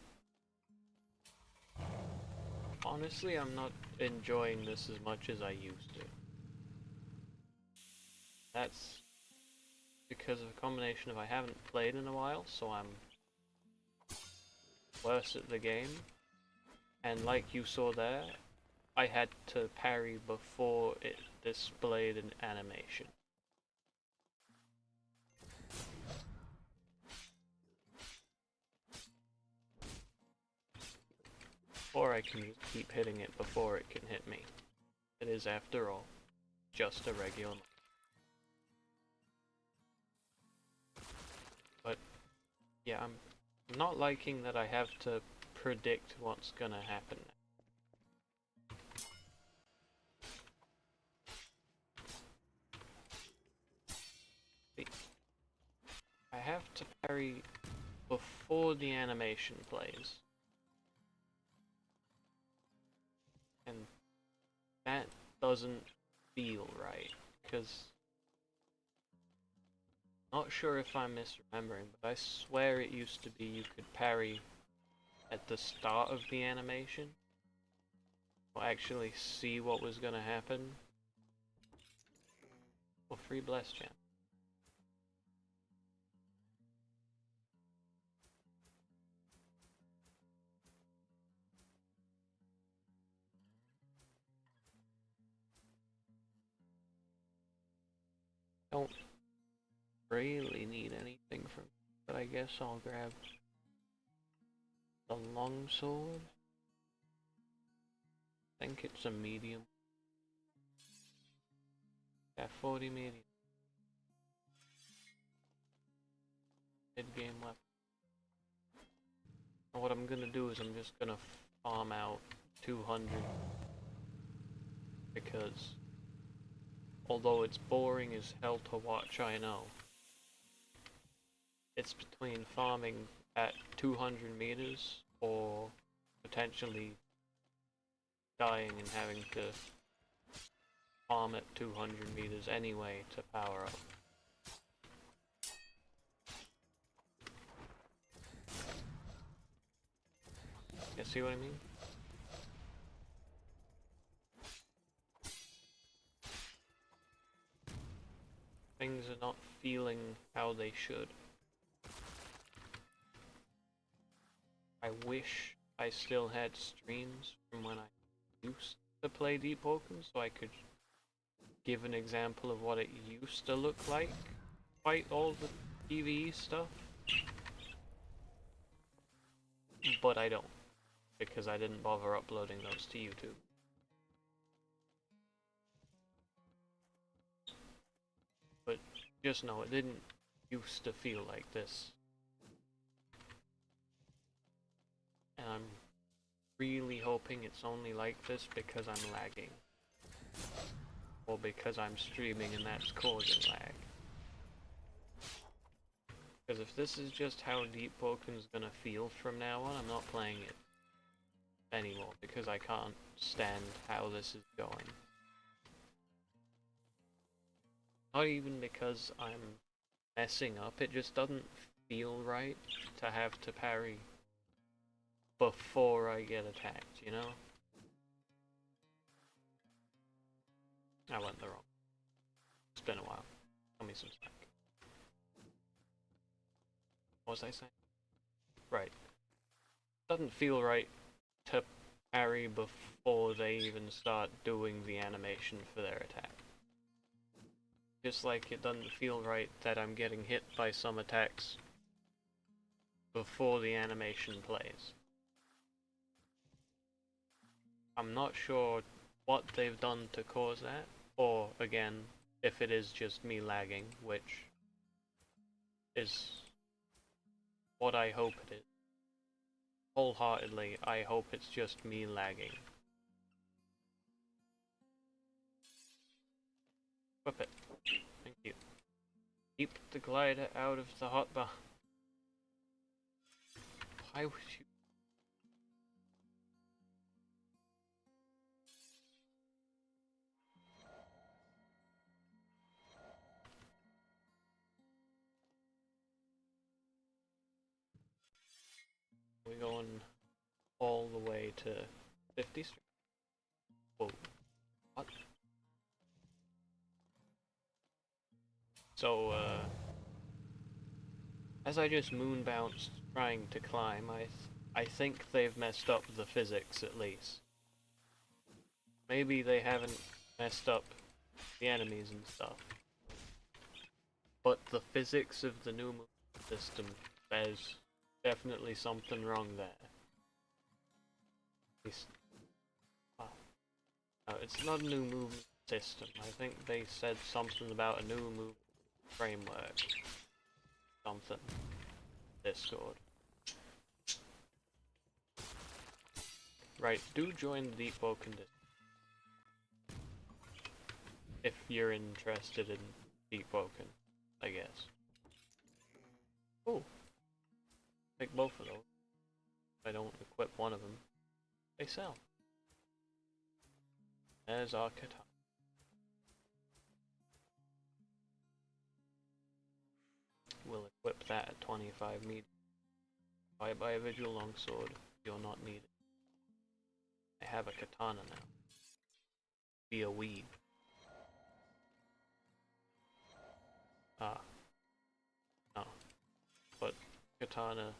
Honestly, I'm not enjoying this as much as I used to. That's because of a combination of I haven't played in a while, so I'm worse at the game. And like you saw there, I had to parry before it displayed an animation. or I can just keep hitting it before it can hit me. It is, after all, just a regular mine. But yeah, I'm not liking that I have to predict what's gonna happen. I have to parry before the animation plays. And that doesn't feel right, because not sure if I'm misremembering, but I swear it used to be you could parry at the start of the animation, or actually see what was gonna happen. Or free bless champ. Don't really need anything from, but I guess I'll grab the longsword. I think it's a medium. Yeah, 40 medium. Mid-game weapon. And what I'm gonna do is I'm just gonna farm out 200, because although it's boring as hell to watch, I know, it's between farming at 200 meters or potentially dying and having to farm at 200 meters anyway to power up. You see what I mean? Things are not feeling how they should. I wish I still had streams from when I used to play Deepwoken, so I could give an example of what it used to look like, despite all the PvE stuff. But I don't, because I didn't bother uploading those to YouTube. But just know it didn't used to feel like this. And I'm really hoping it's only like this because I'm lagging. Or because I'm streaming and that's causing lag. Because if this is just how Deepwoken's gonna feel from now on, I'm not playing it anymore, because I can't stand how this is going. Not even because I'm messing up, it just doesn't feel right to have to parry before I get attacked, you know? I went the wrong. It's been a while. Tell me some slack. What was I saying? Right. Doesn't feel right to parry before they even start doing the animation for their attack. Just like it doesn't feel right that I'm getting hit by some attacks before the animation plays. I'm not sure what they've done to cause that, or again, if it is just me lagging, which is what I hope it is. Wholeheartedly, I hope it's just me lagging. Whip it. Thank you. Keep the glider out of the hotbar. Why would you? We're going all the way to 50 Street. Whoa. What? So, as I just moon bounced trying to climb, I think they've messed up the physics at least. Maybe they haven't messed up the enemies and stuff, but the physics of the new system, there's definitely something wrong there. It's, oh, no, it's not a new movement system. I think they said something about a new movement framework. Something. Discord. Right, do join the Deepwoken Discord if you're interested in Deepwoken, I guess. Oh, take both of those. If I don't equip one of them, they sell. There's our katana. We'll equip that at 25 medium. If I buy a Vigil Longsword, you're not needed. I have a katana now. Be a weeb. Ah. No. But katana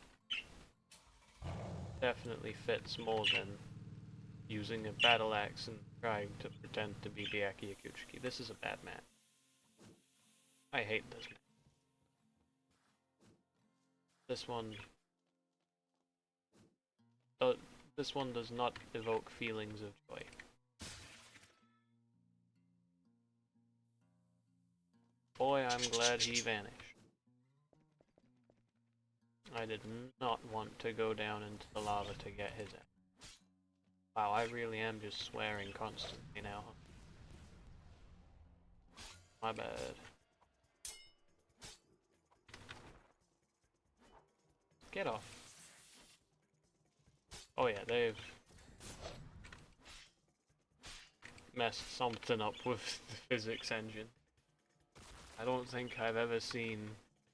definitely fits more than using a battle axe and trying to pretend to be Byaki Yakuchiki. This is a bad map. I hate this map. This one... This one does not evoke feelings of joy. Boy, I'm glad he vanished. I did not want to go down into the lava to get his ass. Wow, I really am just swearing constantly now. My bad. Get off. Oh yeah, they've messed something up with the physics engine. I don't think I've ever seen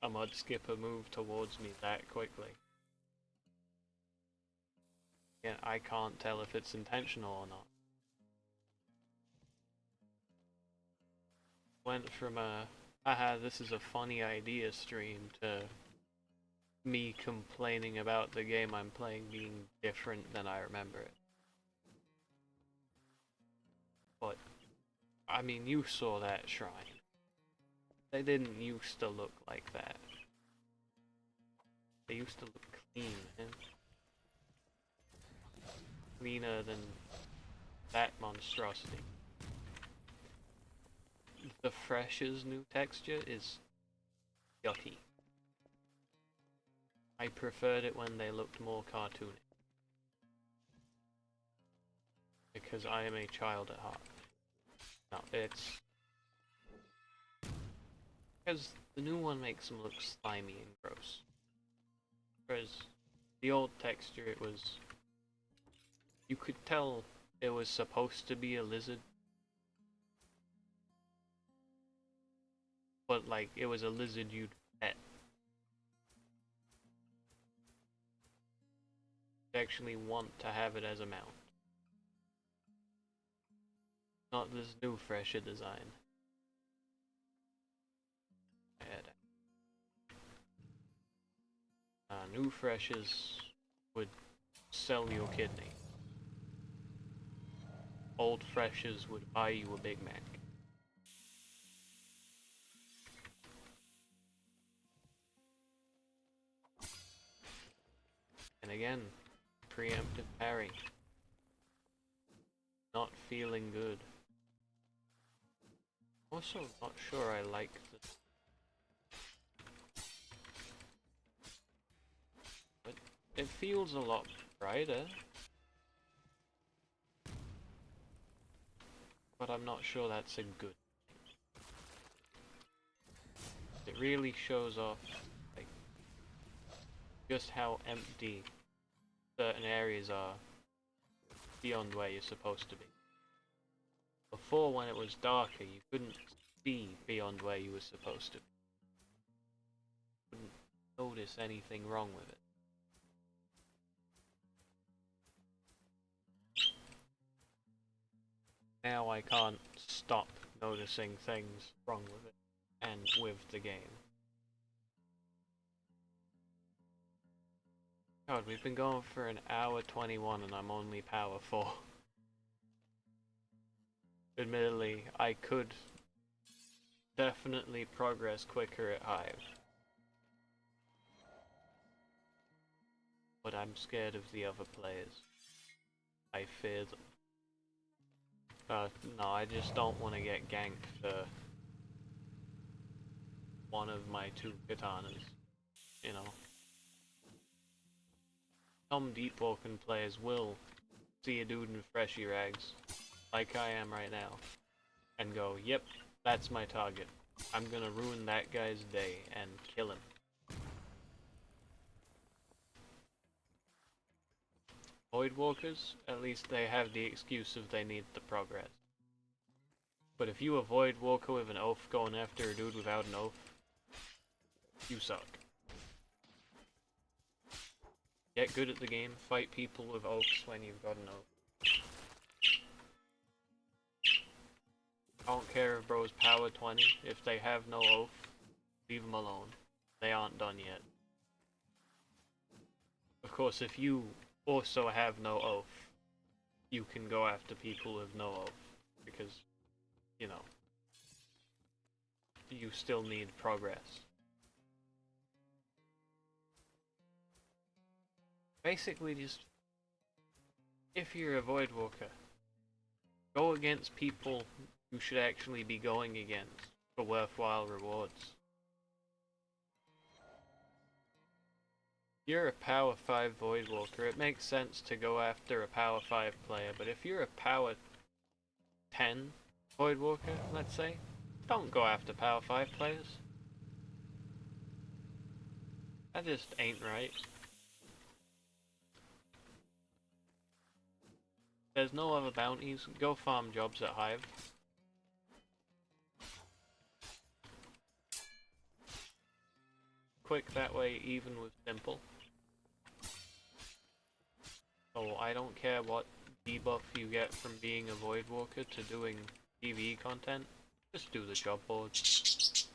a mud skipper move towards me that quickly. Yeah, I can't tell if it's intentional or not. Went from a, haha, this is a funny idea stream to me complaining about the game I'm playing being different than I remember it. But, I mean, you saw that shrine. They didn't used to look like that. They used to look clean, man. Cleaner than that monstrosity. The Fresh's new texture is yucky. I preferred it when they looked more cartoony. Because I am a child at heart. No, it's... because the new one makes them look slimy and gross. Whereas the old texture, it was... you could tell it was supposed to be a lizard. But like, it was a lizard you'd pet. You'd actually want to have it as a mount. Not this new fresher design. New freshers would sell you a kidney. Old freshers would buy you a Big Mac. And again, preemptive parry. Not feeling good. Also not sure I like the... but it feels a lot brighter. But I'm not sure that's a good thing. It really shows off like just how empty certain areas are beyond where you're supposed to be. Before, when it was darker, you couldn't see beyond where you were supposed to be. You couldn't notice anything wrong with it. Now I can't stop noticing things wrong with it, and with the game. God, we've been going for an hour 21 and I'm only power 4. Admittedly, I could definitely progress quicker at Hive. But I'm scared of the other players. I fear them. No, I just don't want to get ganked for one of my two katanas, you know. Some Deepwoken players will see a dude in freshy rags, like I am right now, and go, yep, that's my target. I'm gonna ruin that guy's day and kill him. Voidwalkers, at least they have the excuse of they need the progress. But if you avoid Walker with an oath going after a dude without an oath, you suck. Get good at the game, fight people with oaths when you've got an oath. I don't care if bro's power 20, if they have no oath, leave them alone. They aren't done yet. Of course, if you also have no oath, you can go after people with no oath, because, you know, you still need progress. Basically, just, if you're a voidwalker, go against people you should actually be going against for worthwhile rewards. If you're a power 5 voidwalker, it makes sense to go after a power 5 player, but if you're a power 10 voidwalker, let's say, don't go after power 5 players. That just ain't right. There's no other bounties, go farm jobs at Hive. Quick that way, even with simple. So I don't care what debuff you get from being a voidwalker to doing PvE content, just do the job boards.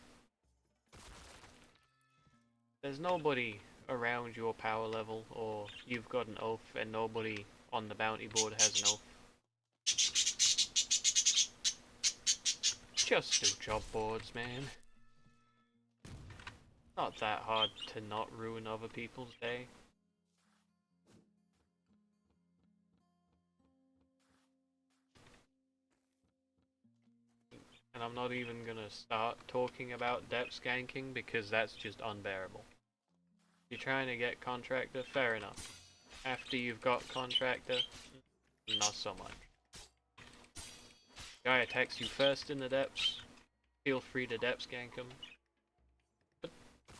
There's nobody around your power level, or you've got an oath and nobody on the bounty board has an oath. Just do job boards, man. Not that hard to not ruin other people's day. And I'm not even gonna start talking about depth skanking because that's just unbearable. You're trying to get contractor, fair enough. After you've got contractor, not so much. Guy attacks you first in the depths, feel free to depth skank him. But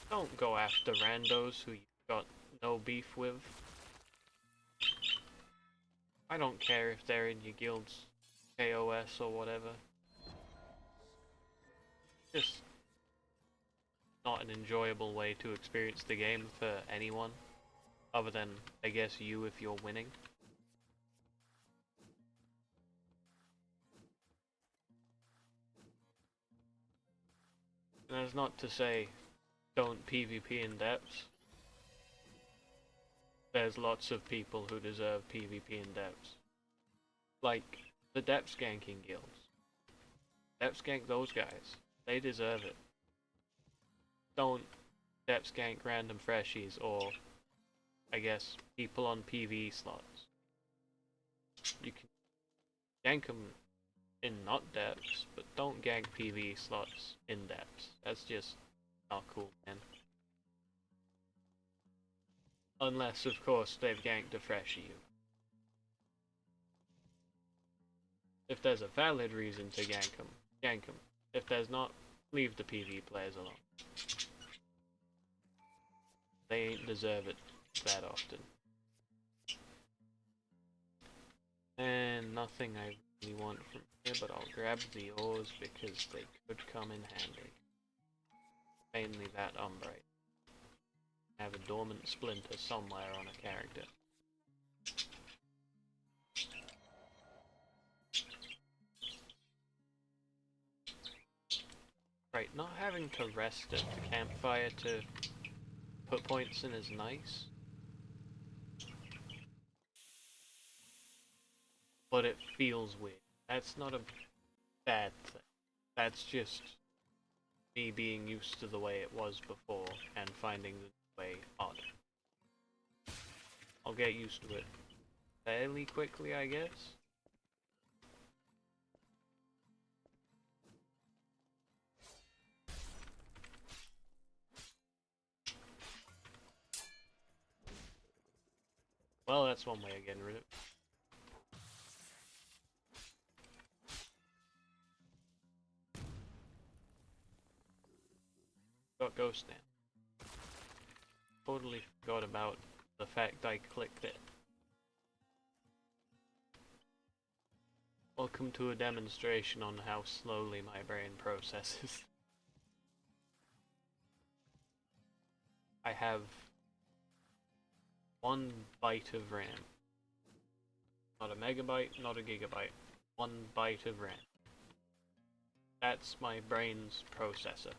don't go after randos who you've got no beef with. I don't care if they're in your guild's KOS or whatever. Just not an enjoyable way to experience the game for anyone, other than, I guess, you if you're winning. And that's not to say don't PvP in depths. There's lots of people who deserve PvP in depths. Like the depth skanking guilds. Depth skank those guys. They deserve it. Don't depth skank random freshies or, I guess, people on PvE slots. You can gank them in not depths, but don't gank PvE slots in depths. That's just not cool, man. Unless, of course, they've ganked a freshie you. If there's a valid reason to gank them, gank them. If there's not, leave the PvE players alone. They ain't deserve it that often. And nothing I really want from here, but I'll grab the ores because they could come in handy. Mainly that umbrite. Have a dormant splinter somewhere on a character. Right, not having to rest at the campfire to put points in is nice. But it feels weird. That's not a bad thing. That's just me being used to the way it was before and finding the way odd. I'll get used to it. fairly quickly, I guess. Well, that's one way of getting rid of it. Got ghost now. Totally forgot about the fact I clicked it. Welcome to a demonstration on how slowly my brain processes. I have 1 byte of RAM. Not a megabyte, not a gigabyte. 1 byte of RAM. That's my brain's processor.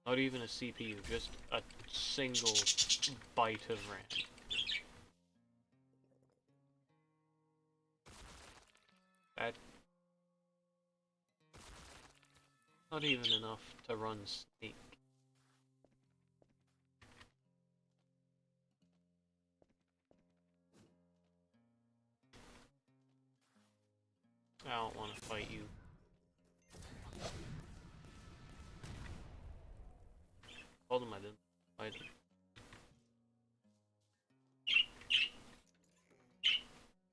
Not even a CPU, just a single byte of RAM. That's not even enough to run Sneak. I don't want to fight you. Told him I didn't fight him.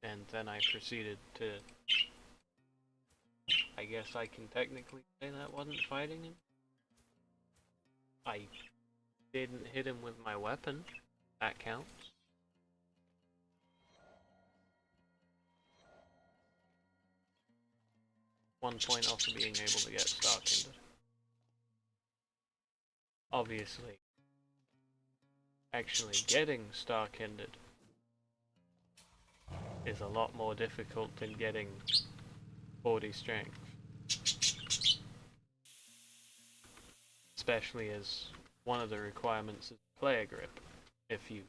And then I proceeded to... I guess I can technically say that wasn't fighting him. I didn't hit him with my weapon. That counts. One point off of being able to get Starkinded. Obviously, actually getting Starkinded is a lot more difficult than getting 40 strength. Especially as one of the requirements is player grip. If you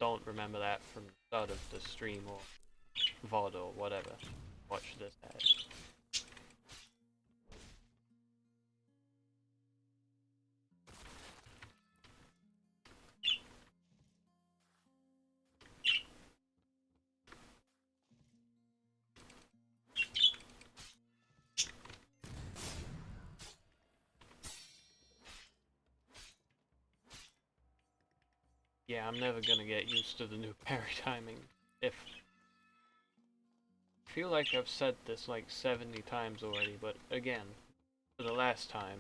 don't remember that from the start of the stream or VOD or whatever, watch this ad. Yeah, I'm never gonna get used to the new parry timing. I feel like I've said this like 70 times already, but again, for the last time,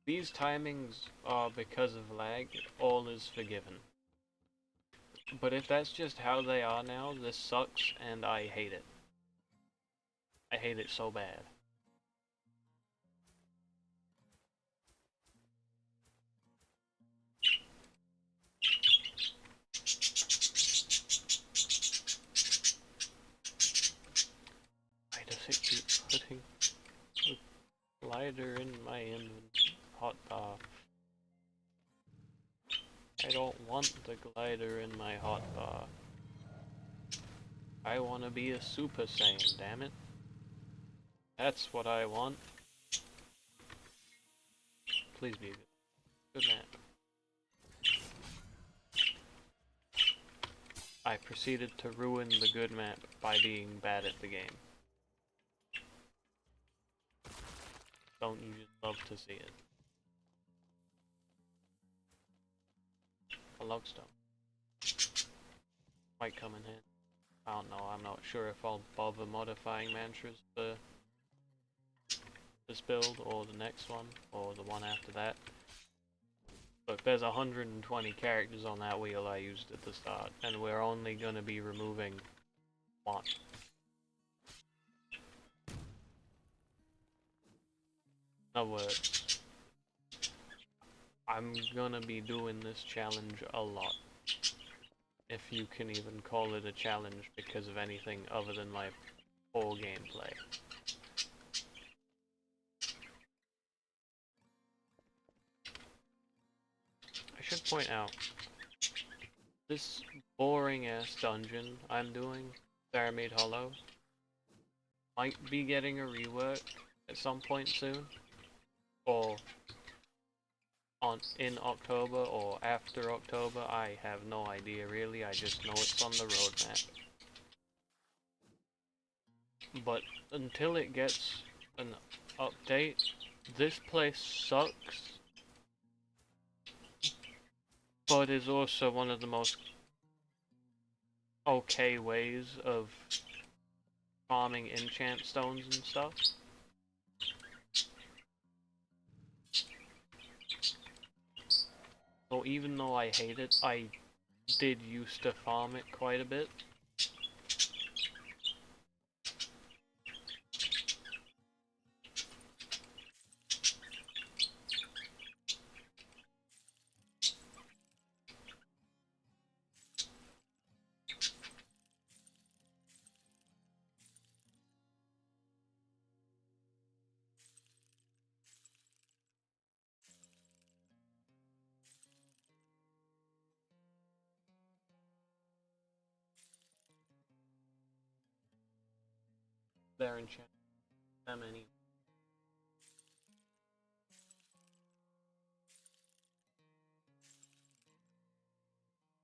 these timings are because of lag, all is forgiven. But if that's just how they are now, this sucks and I hate it. I hate it so bad. Why does it keep putting the glider in my hotbar? I don't want the glider in my hotbar. I want to be a Super Saiyan, damn it. That's what I want. Please be a good map. I proceeded to ruin the good map by being bad at the game. Don't you just love to see it? A logstone might come in handy. I don't know, I'm not sure if I'll bother modifying mantras for this build or the next one or the one after that. Look, there's 120 characters on that wheel I used at the start, and we're only gonna be removing 1. In other words, I'm gonna be doing this challenge a lot. If you can even call it a challenge because of anything other than my poor gameplay. I should point out, this boring ass dungeon I'm doing, Pyramid Hollow, might be getting a rework at some point soon. Or in October or after October, I have no idea really, I just know it's on the roadmap. But until it gets an update, this place sucks, but is also one of the most okay ways of farming enchant stones and stuff. So even though I hate it, I did used to farm it quite a bit. They're enchanted them anyway.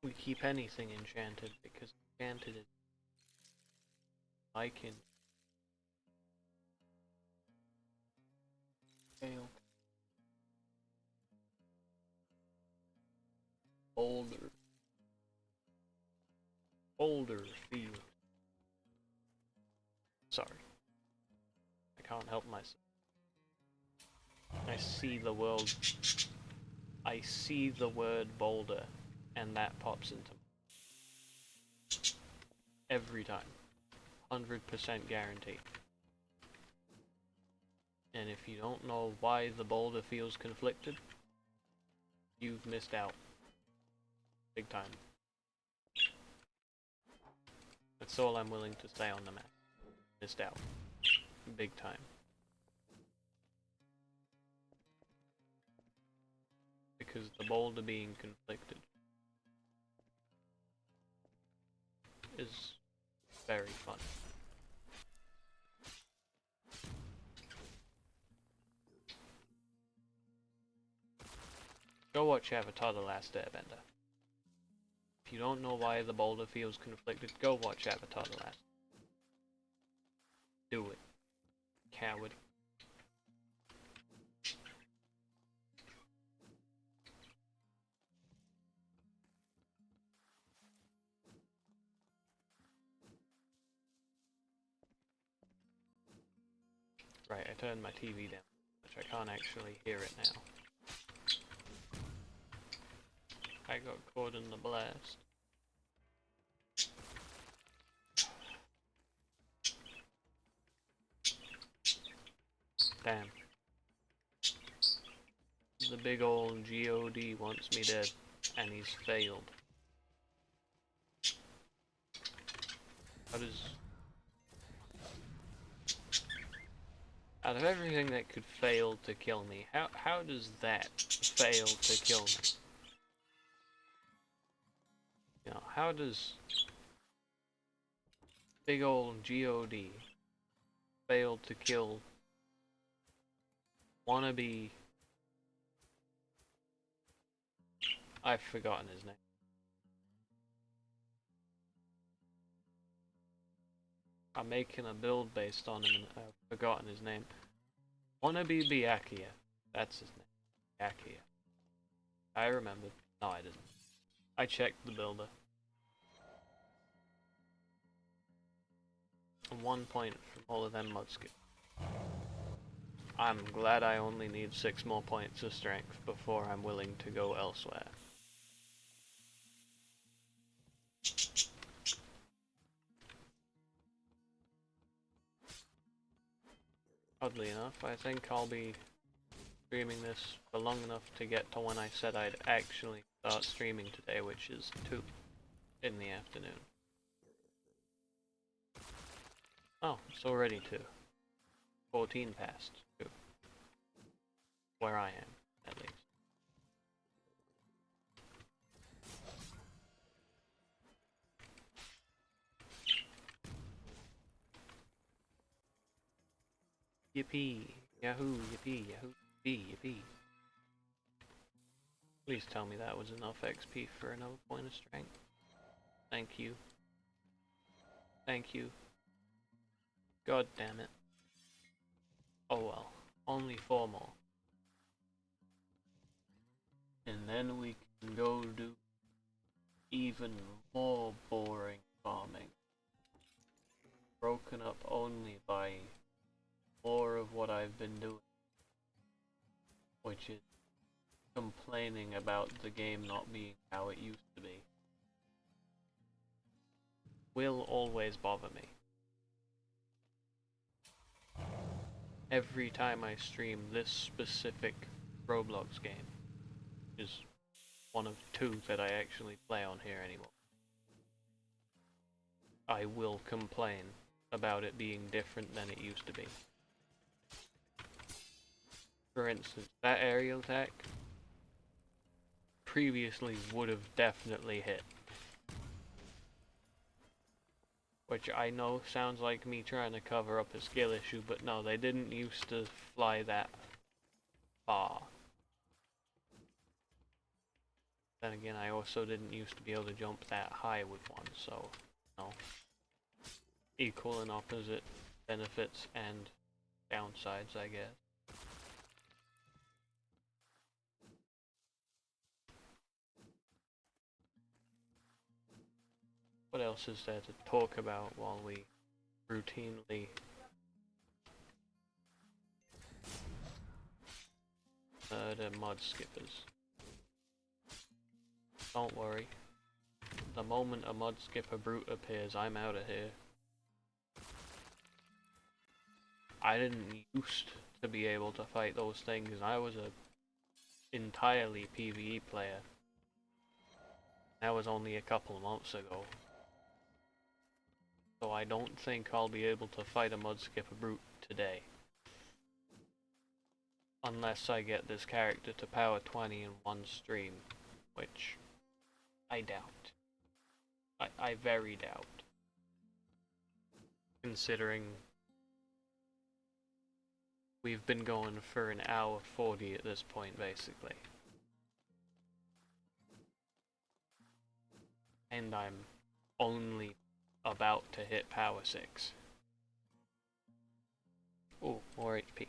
We keep anything enchanted because enchanted is like in scale. Boulder field. Sorry. I can't help myself. I see the word boulder and that pops into me. Every time. 100% guaranteed. And if you don't know why the boulder feels conflicted, you've missed out. Big time. That's all I'm willing to say on the map. Missed out. Big time. Because the boulder being conflicted is very fun. Go watch Avatar: The Last Airbender. If you don't know why the boulder feels conflicted, go watch Avatar: The Last. Do it. Coward. Right, I turned my TV down, which I can't actually hear it now. I got caught in the blast. Damn. The big old God wants me dead, and he's failed. How does... Out of everything that could fail to kill me, how does that fail to kill me? You know, how does big old God fail to kill wannabe... I've forgotten his name. I'm making a build based on him and I've forgotten his name. Wannabe Byakuya. That's his name. Byakuya. I remembered. No, I didn't. I checked the builder. 1 point from all of them mudskip. I'm glad I only need 6 more points of strength before I'm willing to go elsewhere. Oddly enough, I think I'll be streaming this for long enough to get to when I said I'd actually start streaming today, which is 2 in the afternoon. Oh, it's already 2. 14 past 2. Where I am, at least. Yippee! Yahoo! Yippee! Yahoo! Yippee! Yippee! Please tell me that was enough XP for another point of strength. Thank you. Thank you. God damn it. Oh well. Only 4 more. And then we can go do even more boring farming. Broken up only by more of what I've been doing. Which is complaining about the game not being how it used to be. Will always bother me. Every time I stream this specific Roblox game, which is one of 2 that I actually play on here anymore, I will complain about it being different than it used to be. For instance, that aerial attack previously would have definitely hit. Which I know sounds like me trying to cover up a skill issue, but no, they didn't used to fly that far. Then again, I also didn't used to be able to jump that high with one, so, no. Equal and opposite benefits and downsides, I guess. What else is there to talk about while we routinely murder mud skippers? Don't worry. The moment a mud skipper brute appears, I'm out of here. I didn't used to be able to fight those things. I was a entirely PvE player. That was only a couple of months ago. So I don't think I'll be able to fight a mud skipper brute today. Unless I get this character to power 20 in one stream, which I doubt. I very doubt. Considering we've been going for an hour 40 at this point, basically. And I'm only about to hit power 6. Ooh, more HP.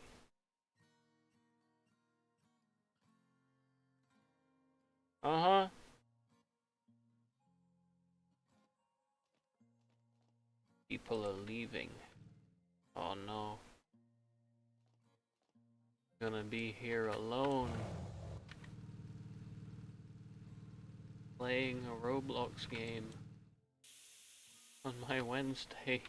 Uh-huh. People are leaving. Oh no. Gonna be here alone. Playing a Roblox game. On my Wednesday.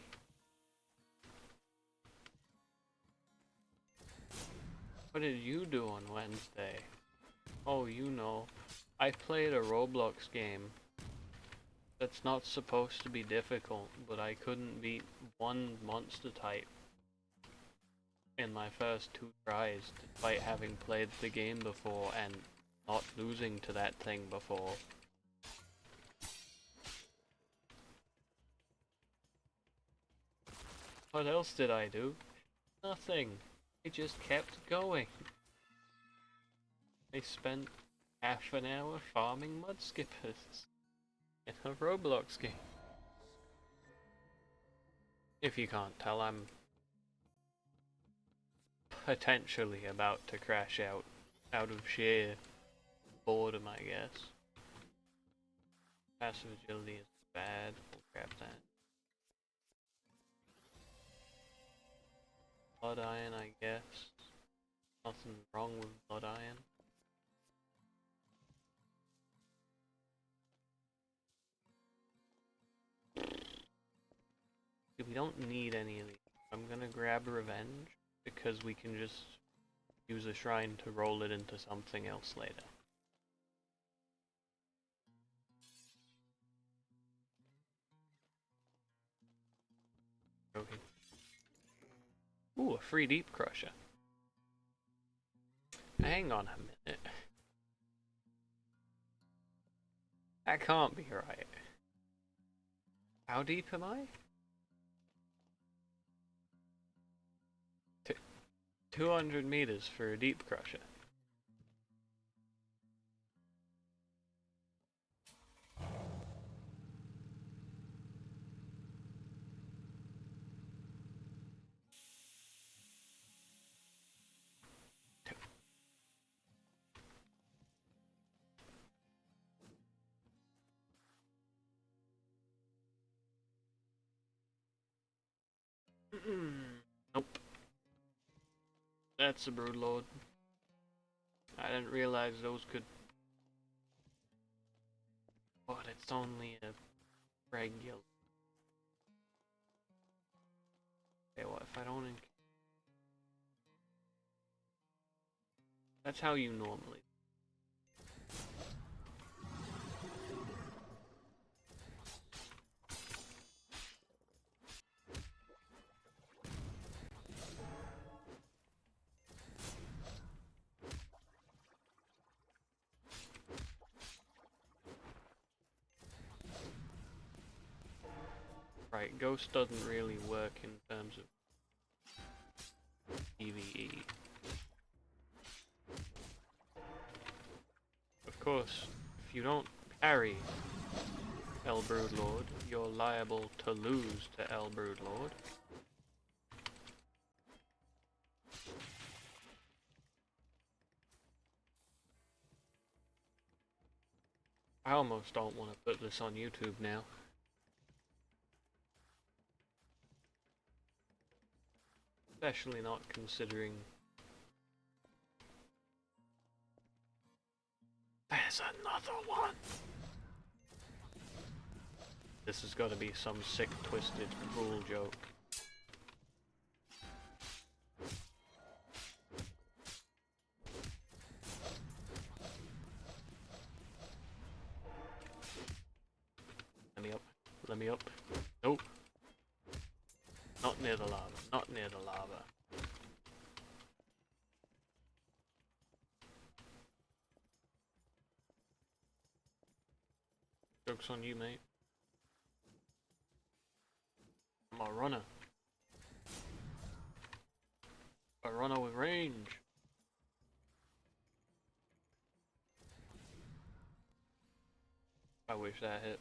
What did you do on Wednesday? Oh, you know. I played a Roblox game that's not supposed to be difficult, but I couldn't beat one monster type in my first 2 tries, despite having played the game before and not losing to that thing before. What else did I do? Nothing. I just kept going. I spent half an hour farming mud skippers in a Roblox game. If you can't tell, I'm potentially about to crash out of sheer boredom, I guess. Passive agility is bad. We'll grab that. Blood iron, I guess. Nothing wrong with blood iron. We don't need any of these. I'm gonna grab revenge because we can just use a shrine to roll it into something else later. Okay. Ooh, a free deep crusher. Hang on a minute. That can't be right. How deep am I? 200 meters for a deep crusher. Nope. That's a broodlord. I didn't realize those could... But it's only a regular... Okay, what if I don't... That's how you normally... Right, Ghost doesn't really work in terms of PvE. Of course, if you don't parry El Broodlord, you're liable to lose to El Broodlord. I almost don't want to put this on YouTube now. Especially not considering... There's another one! This has got to be some sick, twisted, cruel joke. Let me up. Let me up. Nope. Not near the lava. Not near the lava. Joke's on you, mate. I'm a runner. A runner with range. I wish that hit.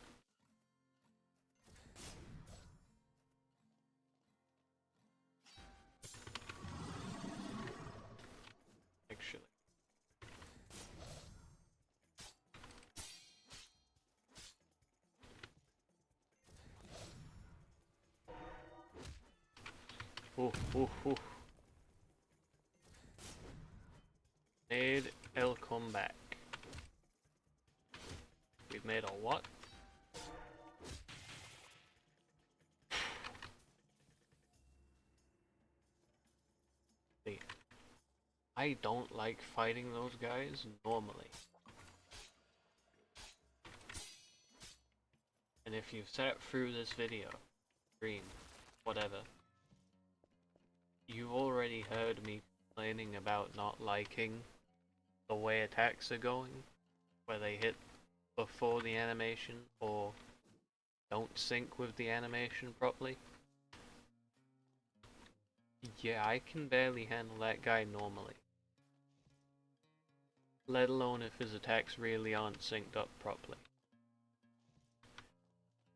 Actually. Ooh, ooh, ooh. Made El comeback. We've made a what? See, I don't like fighting those guys normally. And if you've sat through this video, stream, whatever, you've already heard me complaining about not liking the way attacks are going, where they hit before the animation or don't sync with the animation properly. Yeah, I can barely handle that guy normally. Let alone if his attacks really aren't synced up properly.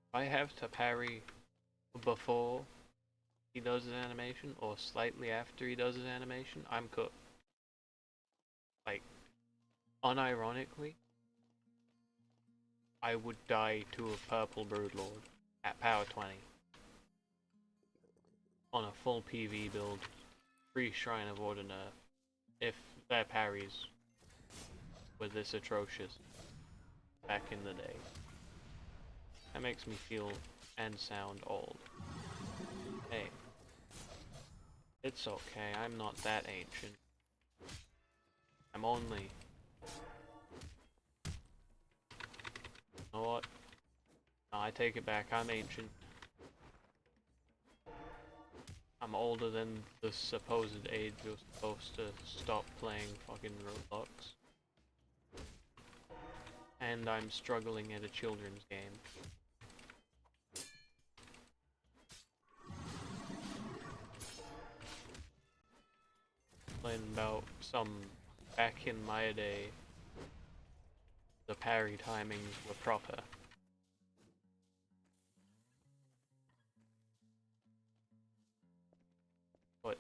If I have to parry before he does his animation or slightly after he does his animation, I'm cooked. Like, unironically, I would die to a purple broodlord at power 20 on a full PV build, free Shrine of Order nerf, if their parries were this atrocious back in the day. That makes me feel and sound old. Hey, it's okay, I'm not that ancient. I'm only... You know what? No, I take it back, I'm ancient. I'm older than the supposed age you're supposed to stop playing fucking Roblox. And I'm struggling at a children's game. Playing about some back in my day, the parry timings were proper. But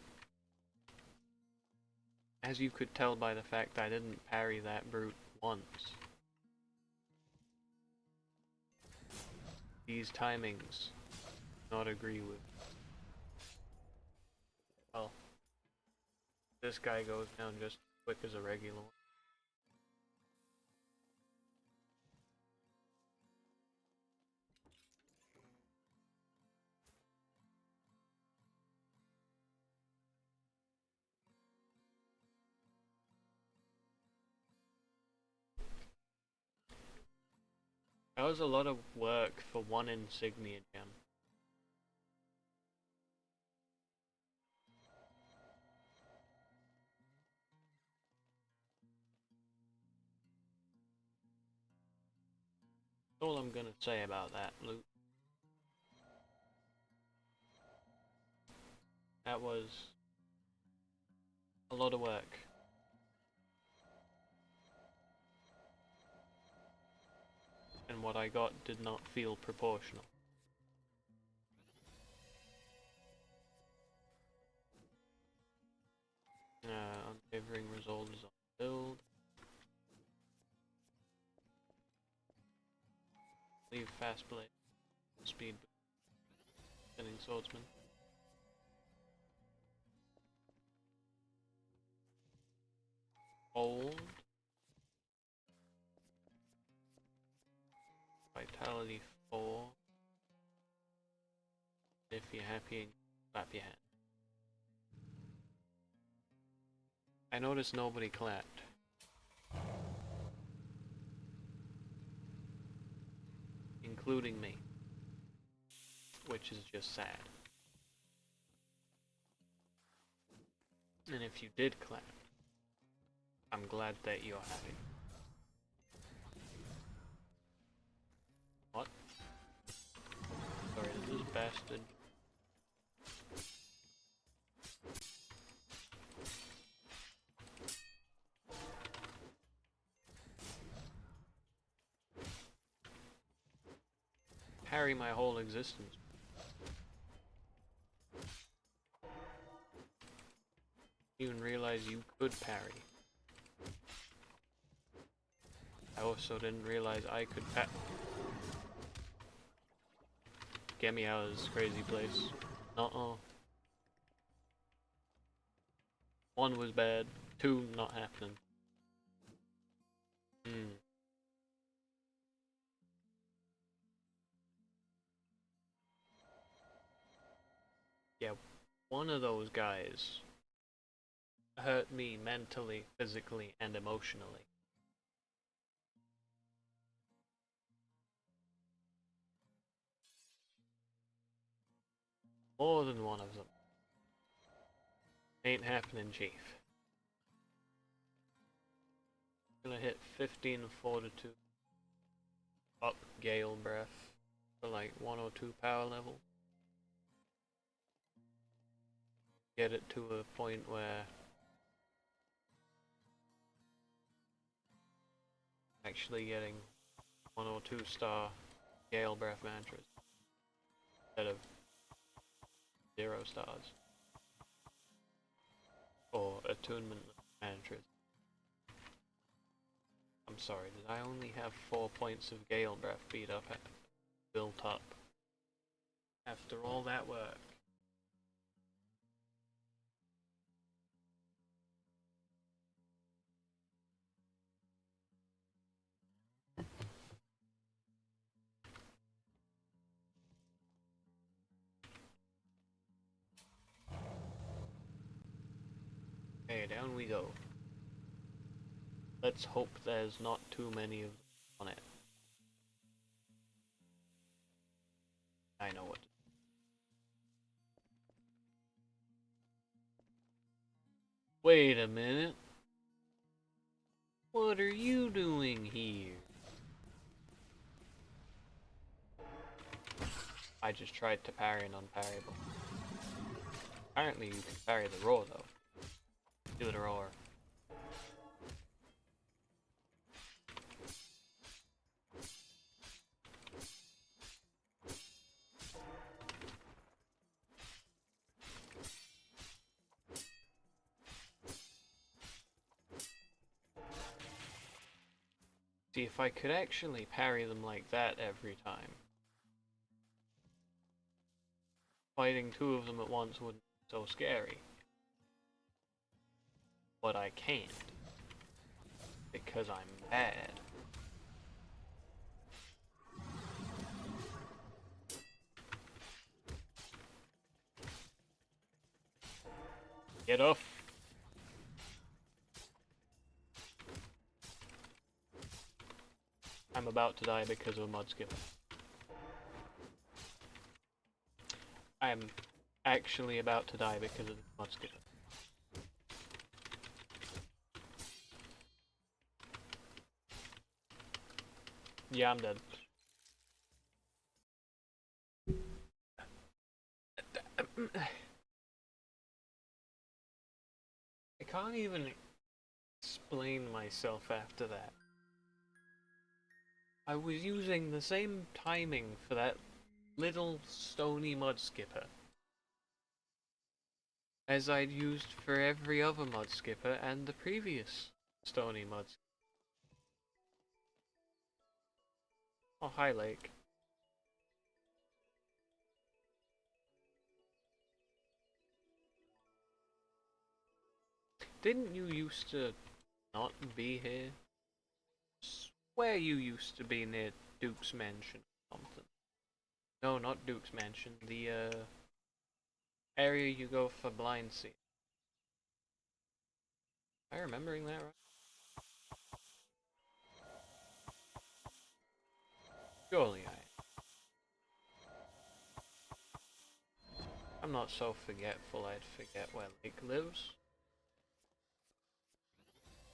as you could tell by the fact I didn't parry that brute once, these timings do not agree with. This guy goes down just as quick as a regular one. That was a lot of work for one insignia gem. That's all I'm gonna say about that loot. That was a lot of work. And what I got did not feel proportional. Unfavoring result is on build. Leave fast blade. Speed. Spinning swordsman. Hold. Vitality 4. If you're happy, clap your hand. I noticed nobody clapped. Including me. Which is just sad. And if you did clap, I'm glad that you're happy. What? Sorry, this bastard. Parry my whole existence. Even realize you could parry. I also didn't realize I could get me out of this crazy place. Uh-oh. 1 was bad, 2 not happening. Yeah, one of those guys hurt me mentally, physically, and emotionally. More than one of them. Ain't happening, Chief. Gonna hit 15 fortitude. Up Gale Breath for like 102 power level. Get it to a point where actually getting 102 star Gale Breath mantras instead of 0 stars. Or attunement mantras. I'm sorry, did I only have 4 points of Gale Breath built up after all that work? Okay, down we go. Let's hope there's not too many of them on it. I know what. Wait a minute. What are you doing here? I just tried to parry an unparryable. Apparently you can parry the roar though. Do the roar. See, if I could actually parry them like that every time, fighting 2 of them at once wouldn't be so scary. but I can't. Because I'm bad. Get off! I'm about to die because of a mud skipper. I am actually about to die because of the mud skipper. Yeah, I'm dead. I can't even explain myself after that. I was using the same timing for that little stony mud skipper as I'd used for every other mud skipper and the previous stony mud skipper. Oh, hi, Lake. Didn't you used to not be here? Swear you used to be near Duke's Mansion or something. No, not Duke's Mansion. The area you go for blind seat. Am I remembering that right? Surely I'm not so forgetful I'd forget where Lake lives.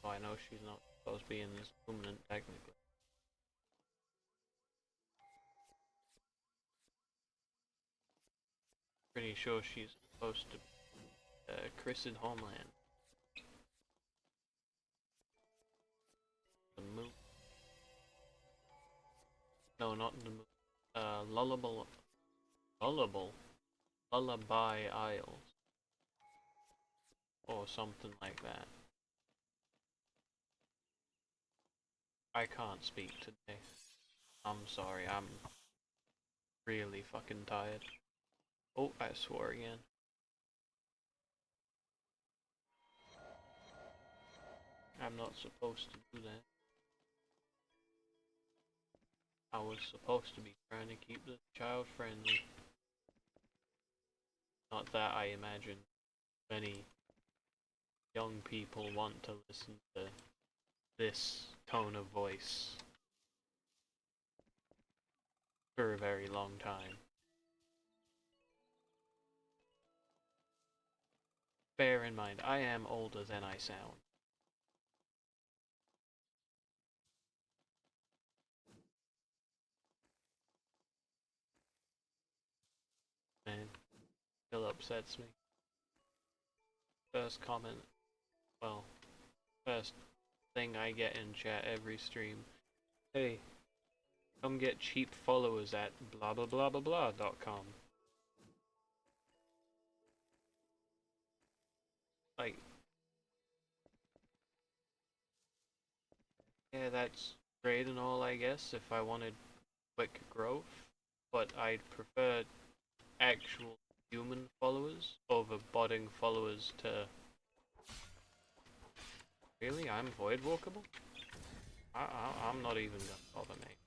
Oh, I know she's not supposed to be in this permanent technically. Pretty sure she's supposed to be Chris's homeland. The moon. No, not the moon. Lullaby Isles. Or something like that. I can't speak today. I'm sorry, I'm really fucking tired. Oh, I swore again. I'm not supposed to do that. I was supposed to be trying to keep this child friendly. Not that I imagine many young people want to listen to this tone of voice for a very long time. Bear in mind, I am older than I sound. And still upsets me. First comment, well, first thing I get in chat every stream. Hey, come get cheap followers at blah blah blah blah blah.com. Like, yeah, that's great and all, I guess, if I wanted quick growth, but I'd prefer actual human followers over botting followers to... Really? I'm voidwalkable? I'm not even gonna bother, mate.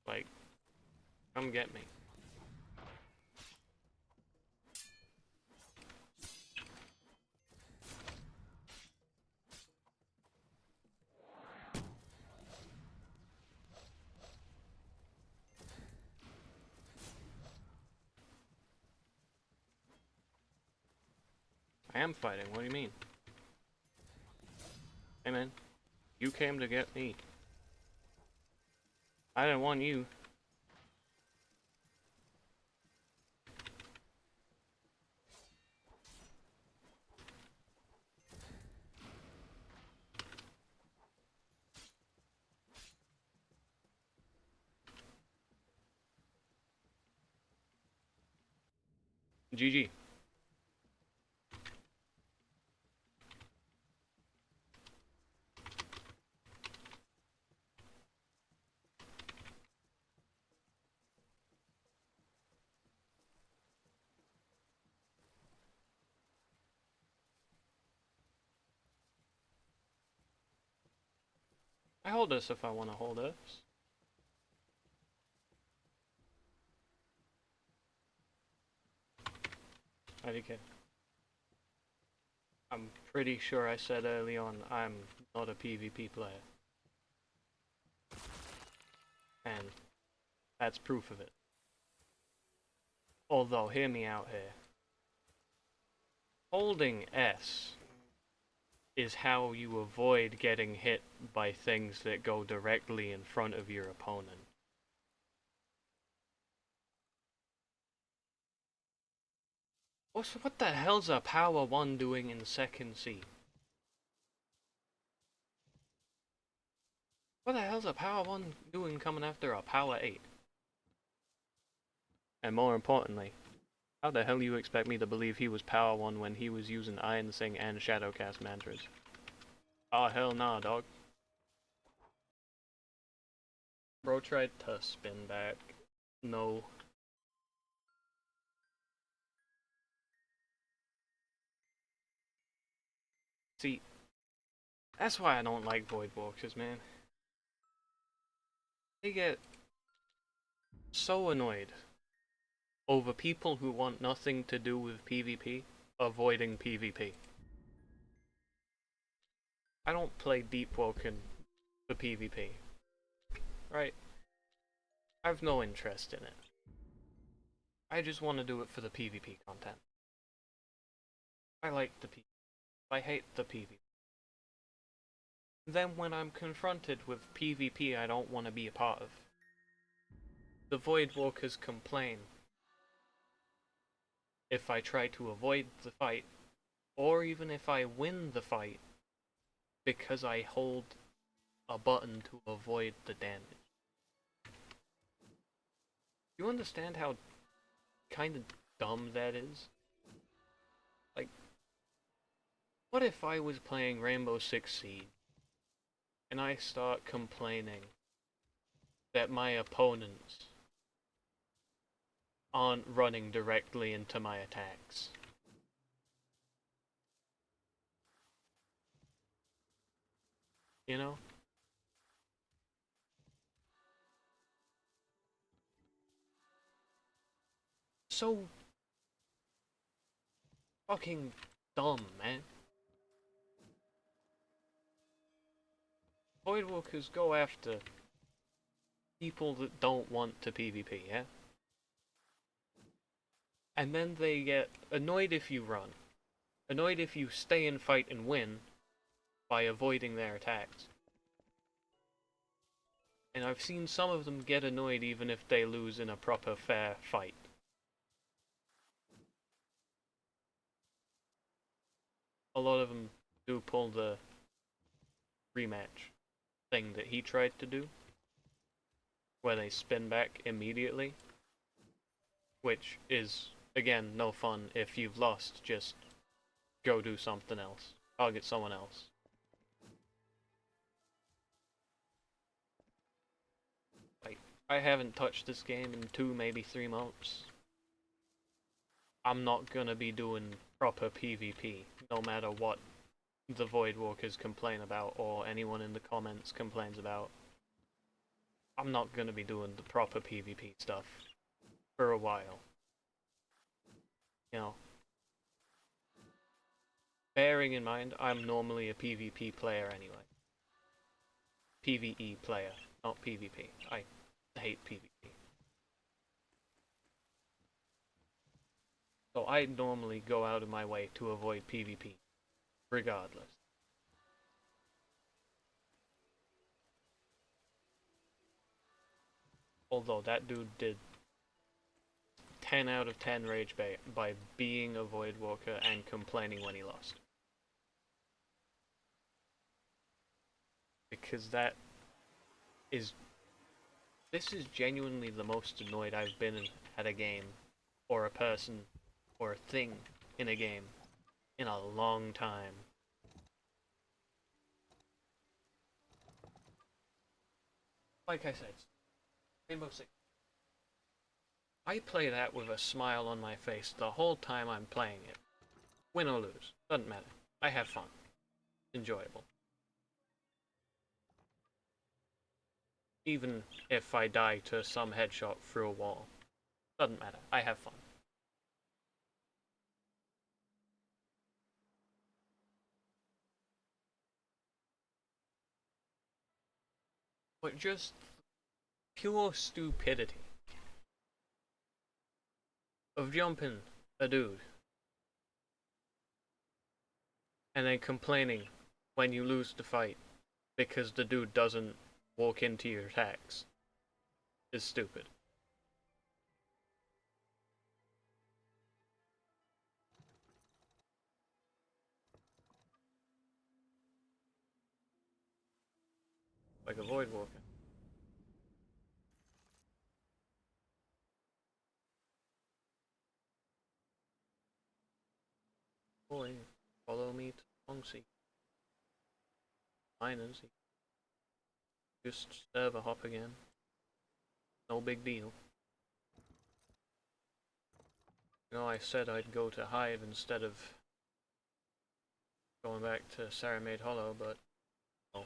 Like, come get me. I am fighting, what do you mean? Hey man, you came to get me. I didn't want you. GG. I hold this if I want to hold this. Okay. I'm pretty sure I said early on I'm not a PvP player. And that's proof of it. Although, hear me out here. Holding S is how you avoid getting hit by things that go directly in front of your opponent. Also, what the hell's a power 1 doing in second C? What the hell's a power 1 doing coming after a power 8? And more importantly, how the hell do you expect me to believe he was power 1 when he was using Iron Sing and Shadowcast mantras? Oh hell nah, dog. Bro tried to spin back. No. See, that's why I don't like voidwalkers, man. They get so annoyed over people who want nothing to do with PvP avoiding PvP. I don't play Deepwoken for PvP. Right? I've no interest in it. I just want to do it for the PvP content. I like the PvP. I hate the PvP. Then when I'm confronted with PvP I don't want to be a part of, the voidwalkers complain if I try to avoid the fight, or even if I win the fight, because I hold a button to avoid the damage. You understand how kind of dumb that is? Like, what if I was playing Rainbow Six Siege, and I start complaining that my opponents aren't running directly into my attacks? You know? So fucking dumb, man. Voidwalkers go after people that don't want to PvP, yeah? And then they get annoyed if you run. Annoyed if you stay and fight and win by avoiding their attacks. And I've seen some of them get annoyed even if they lose in a proper fair fight. A lot of them do pull the rematch thing that he tried to do, where they spin back immediately, which is, again, no fun. If you've lost, just go do something else. Target someone else. Like, I haven't touched this game in 2, maybe 3 months. I'm not gonna be doing proper PvP, no matter what the Voidwalkers complain about, or anyone in the comments complains about. I'm not gonna be doing the proper PvP stuff for a while. You know, bearing in mind, I'm normally a PvP player anyway. PvE player, not PvP. I hate PvP. So I normally go out of my way to avoid PvP, regardless. Although that dude did 10 out of 10 rage bait by being a Voidwalker and complaining when he lost. Because this is genuinely the most annoyed I've been at a game, or a person, or a thing in a game, in a long time. Like I said, Rainbow Six. I play that with a smile on my face the whole time I'm playing it. Win or lose, doesn't matter. I have fun. Enjoyable. Even if I die to some headshot through a wall. Doesn't matter. I have fun. But just pure stupidity of jumping a dude and then complaining when you lose the fight because the dude doesn't walk into your attacks is stupid. Like a voidwalker. Boy, follow me to Longsea. Miners, just server hop again. No big deal. You know, I said I'd go to Hive instead of going back to Saramade Hollow, but no,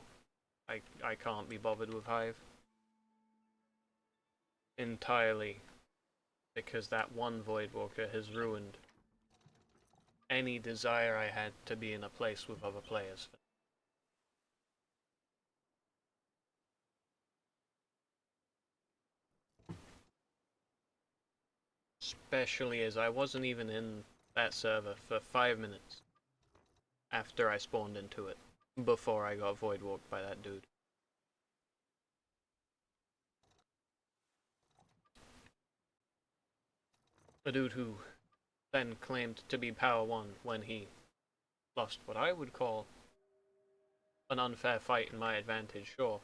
I can't be bothered with Hive entirely because that one Voidwalker has ruined any desire I had to be in a place with other players. Especially as I wasn't even in that server for 5 minutes after I spawned into it, before I got voidwalked by that dude. A dude who then claimed to be Power 1 when he lost what I would call an unfair fight in my advantage, sure.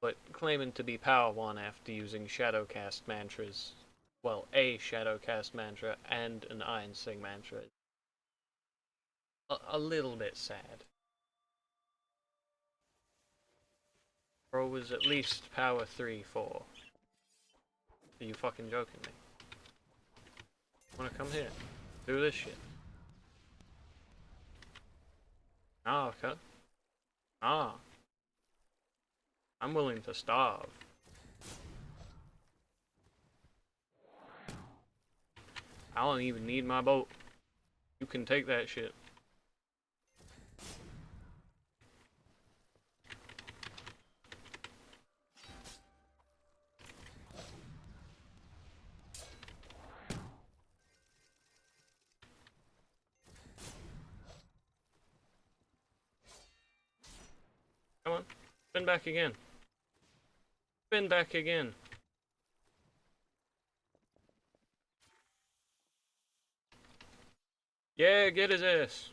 But claiming to be Power 1 after using Shadowcast mantras, well, a Shadowcast mantra and an Iron Sing mantra, a little bit sad. Bro was at least Power 3, 4. Are you fucking joking me? Wanna come here? Do this shit. Ah, okay. Ah. I'm willing to starve. I don't even need my boat. You can take that shit. Come on. Spin back again. Spin back again. Yeah, get his ass.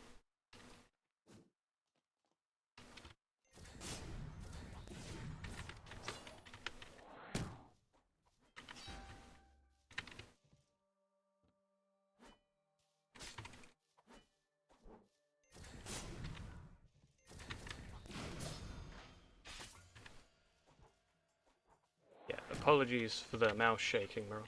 Yeah, apologies for the mouse shaking, bro.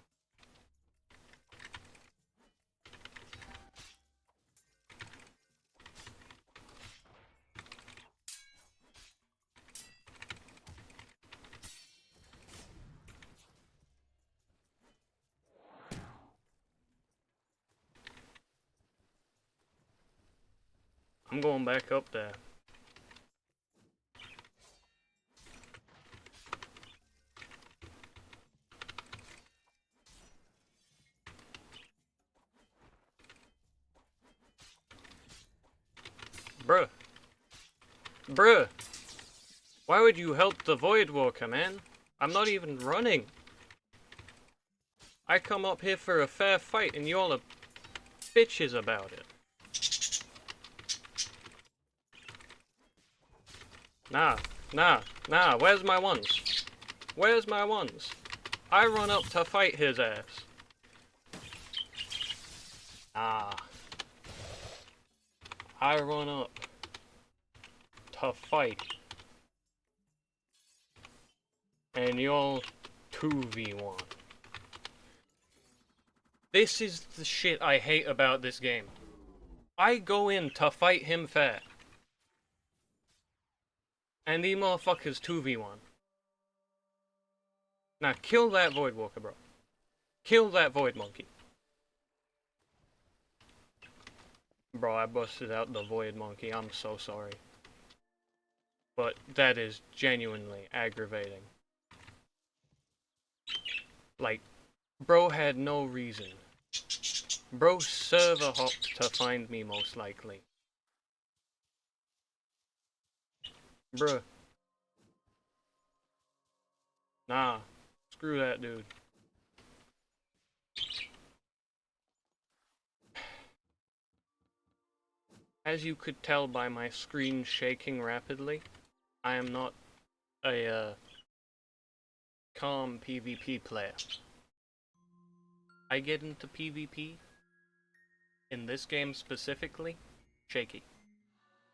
I'm going back up there. Bruh. Bruh. Why would you help the Voidwalker, man? I'm not even running. I come up here for a fair fight and y'all are bitches about it. Nah, nah, where's my ones? Where's my ones? I run up to fight his ass. Ah. I run up to fight. And y'all 2v1. This is the shit I hate about this game. I go in to fight him fair. And the motherfuckers 2v1. Now kill that voidwalker, bro. Kill that void monkey. Bro, I busted out the void monkey. I'm so sorry. But that is genuinely aggravating. Like, bro had no reason. Bro server hopped to find me most likely. Bruh. Nah. Screw that dude. As you could tell by my screen shaking rapidly, I am not a calm PvP player. I get into PvP, in this game specifically, shaky.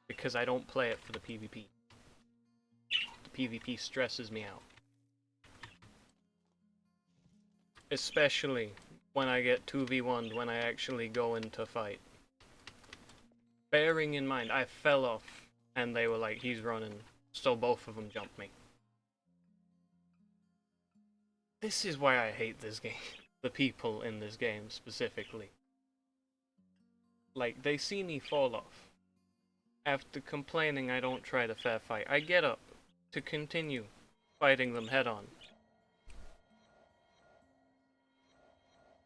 Because I don't play it for the PvP. The PvP stresses me out. Especially when I get 2v1'd when I actually go into fight. Bearing in mind, I fell off, and they were like, he's running, so both of them jumped me. This is why I hate this game. The people in this game, specifically. Like, they see me fall off. After complaining I don't try to fair fight, I get up to continue fighting them head on.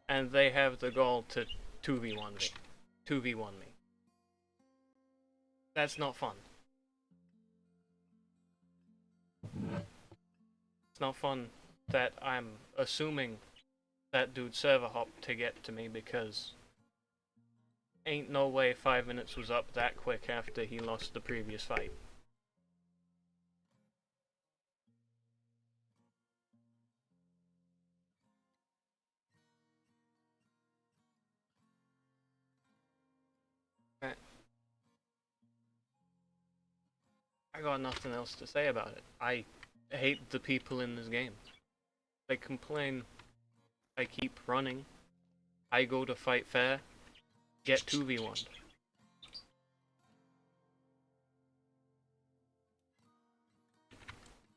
And they have the goal to 2v1 me. 2v1 me. That's not fun. It's not fun that I'm assuming that dude server hopped to get to me because ain't no way 5 minutes was up that quick after he lost the previous fight. I got nothing else to say about it. I hate the people in this game. They complain I keep running. I go to fight fair, get 2v1'd.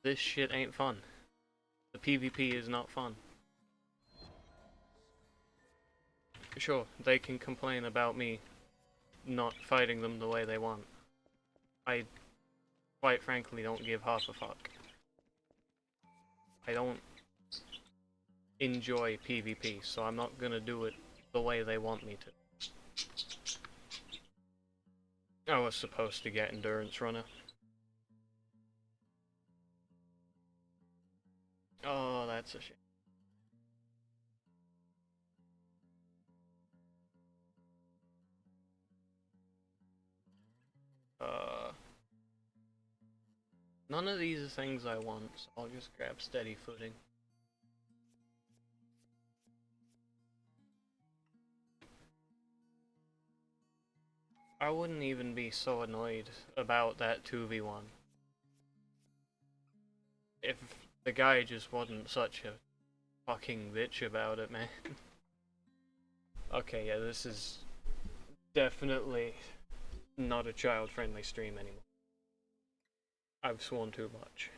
This shit ain't fun. The PvP is not fun. Sure, they can complain about me not fighting them the way they want. I, quite frankly, don't give half a fuck. I don't enjoy PvP, so I'm not gonna do it the way they want me to. I was supposed to get Endurance Runner. Oh, that's a shame. None of these are things I want, so I'll just grab Steady Footing. I wouldn't even be so annoyed about that 2v1 if the guy just wasn't such a fucking bitch about it, man. Okay, yeah, this is definitely not a child-friendly stream anymore. I've sworn too much.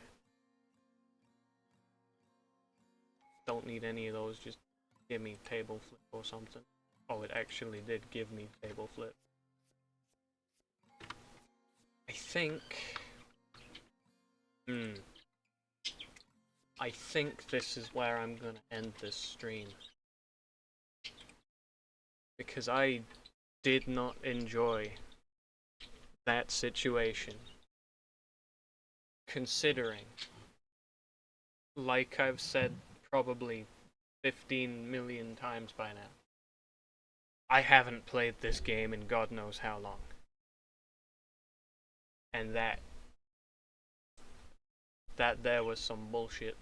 Don't need any of those, just give me table flip or something. Oh, it actually did give me table flip. I think... I think this is where I'm gonna end this stream. Because I did not enjoy that situation. Considering, like I've said probably 15 million times by now, I haven't played this game in God knows how long. And that there was some bullshit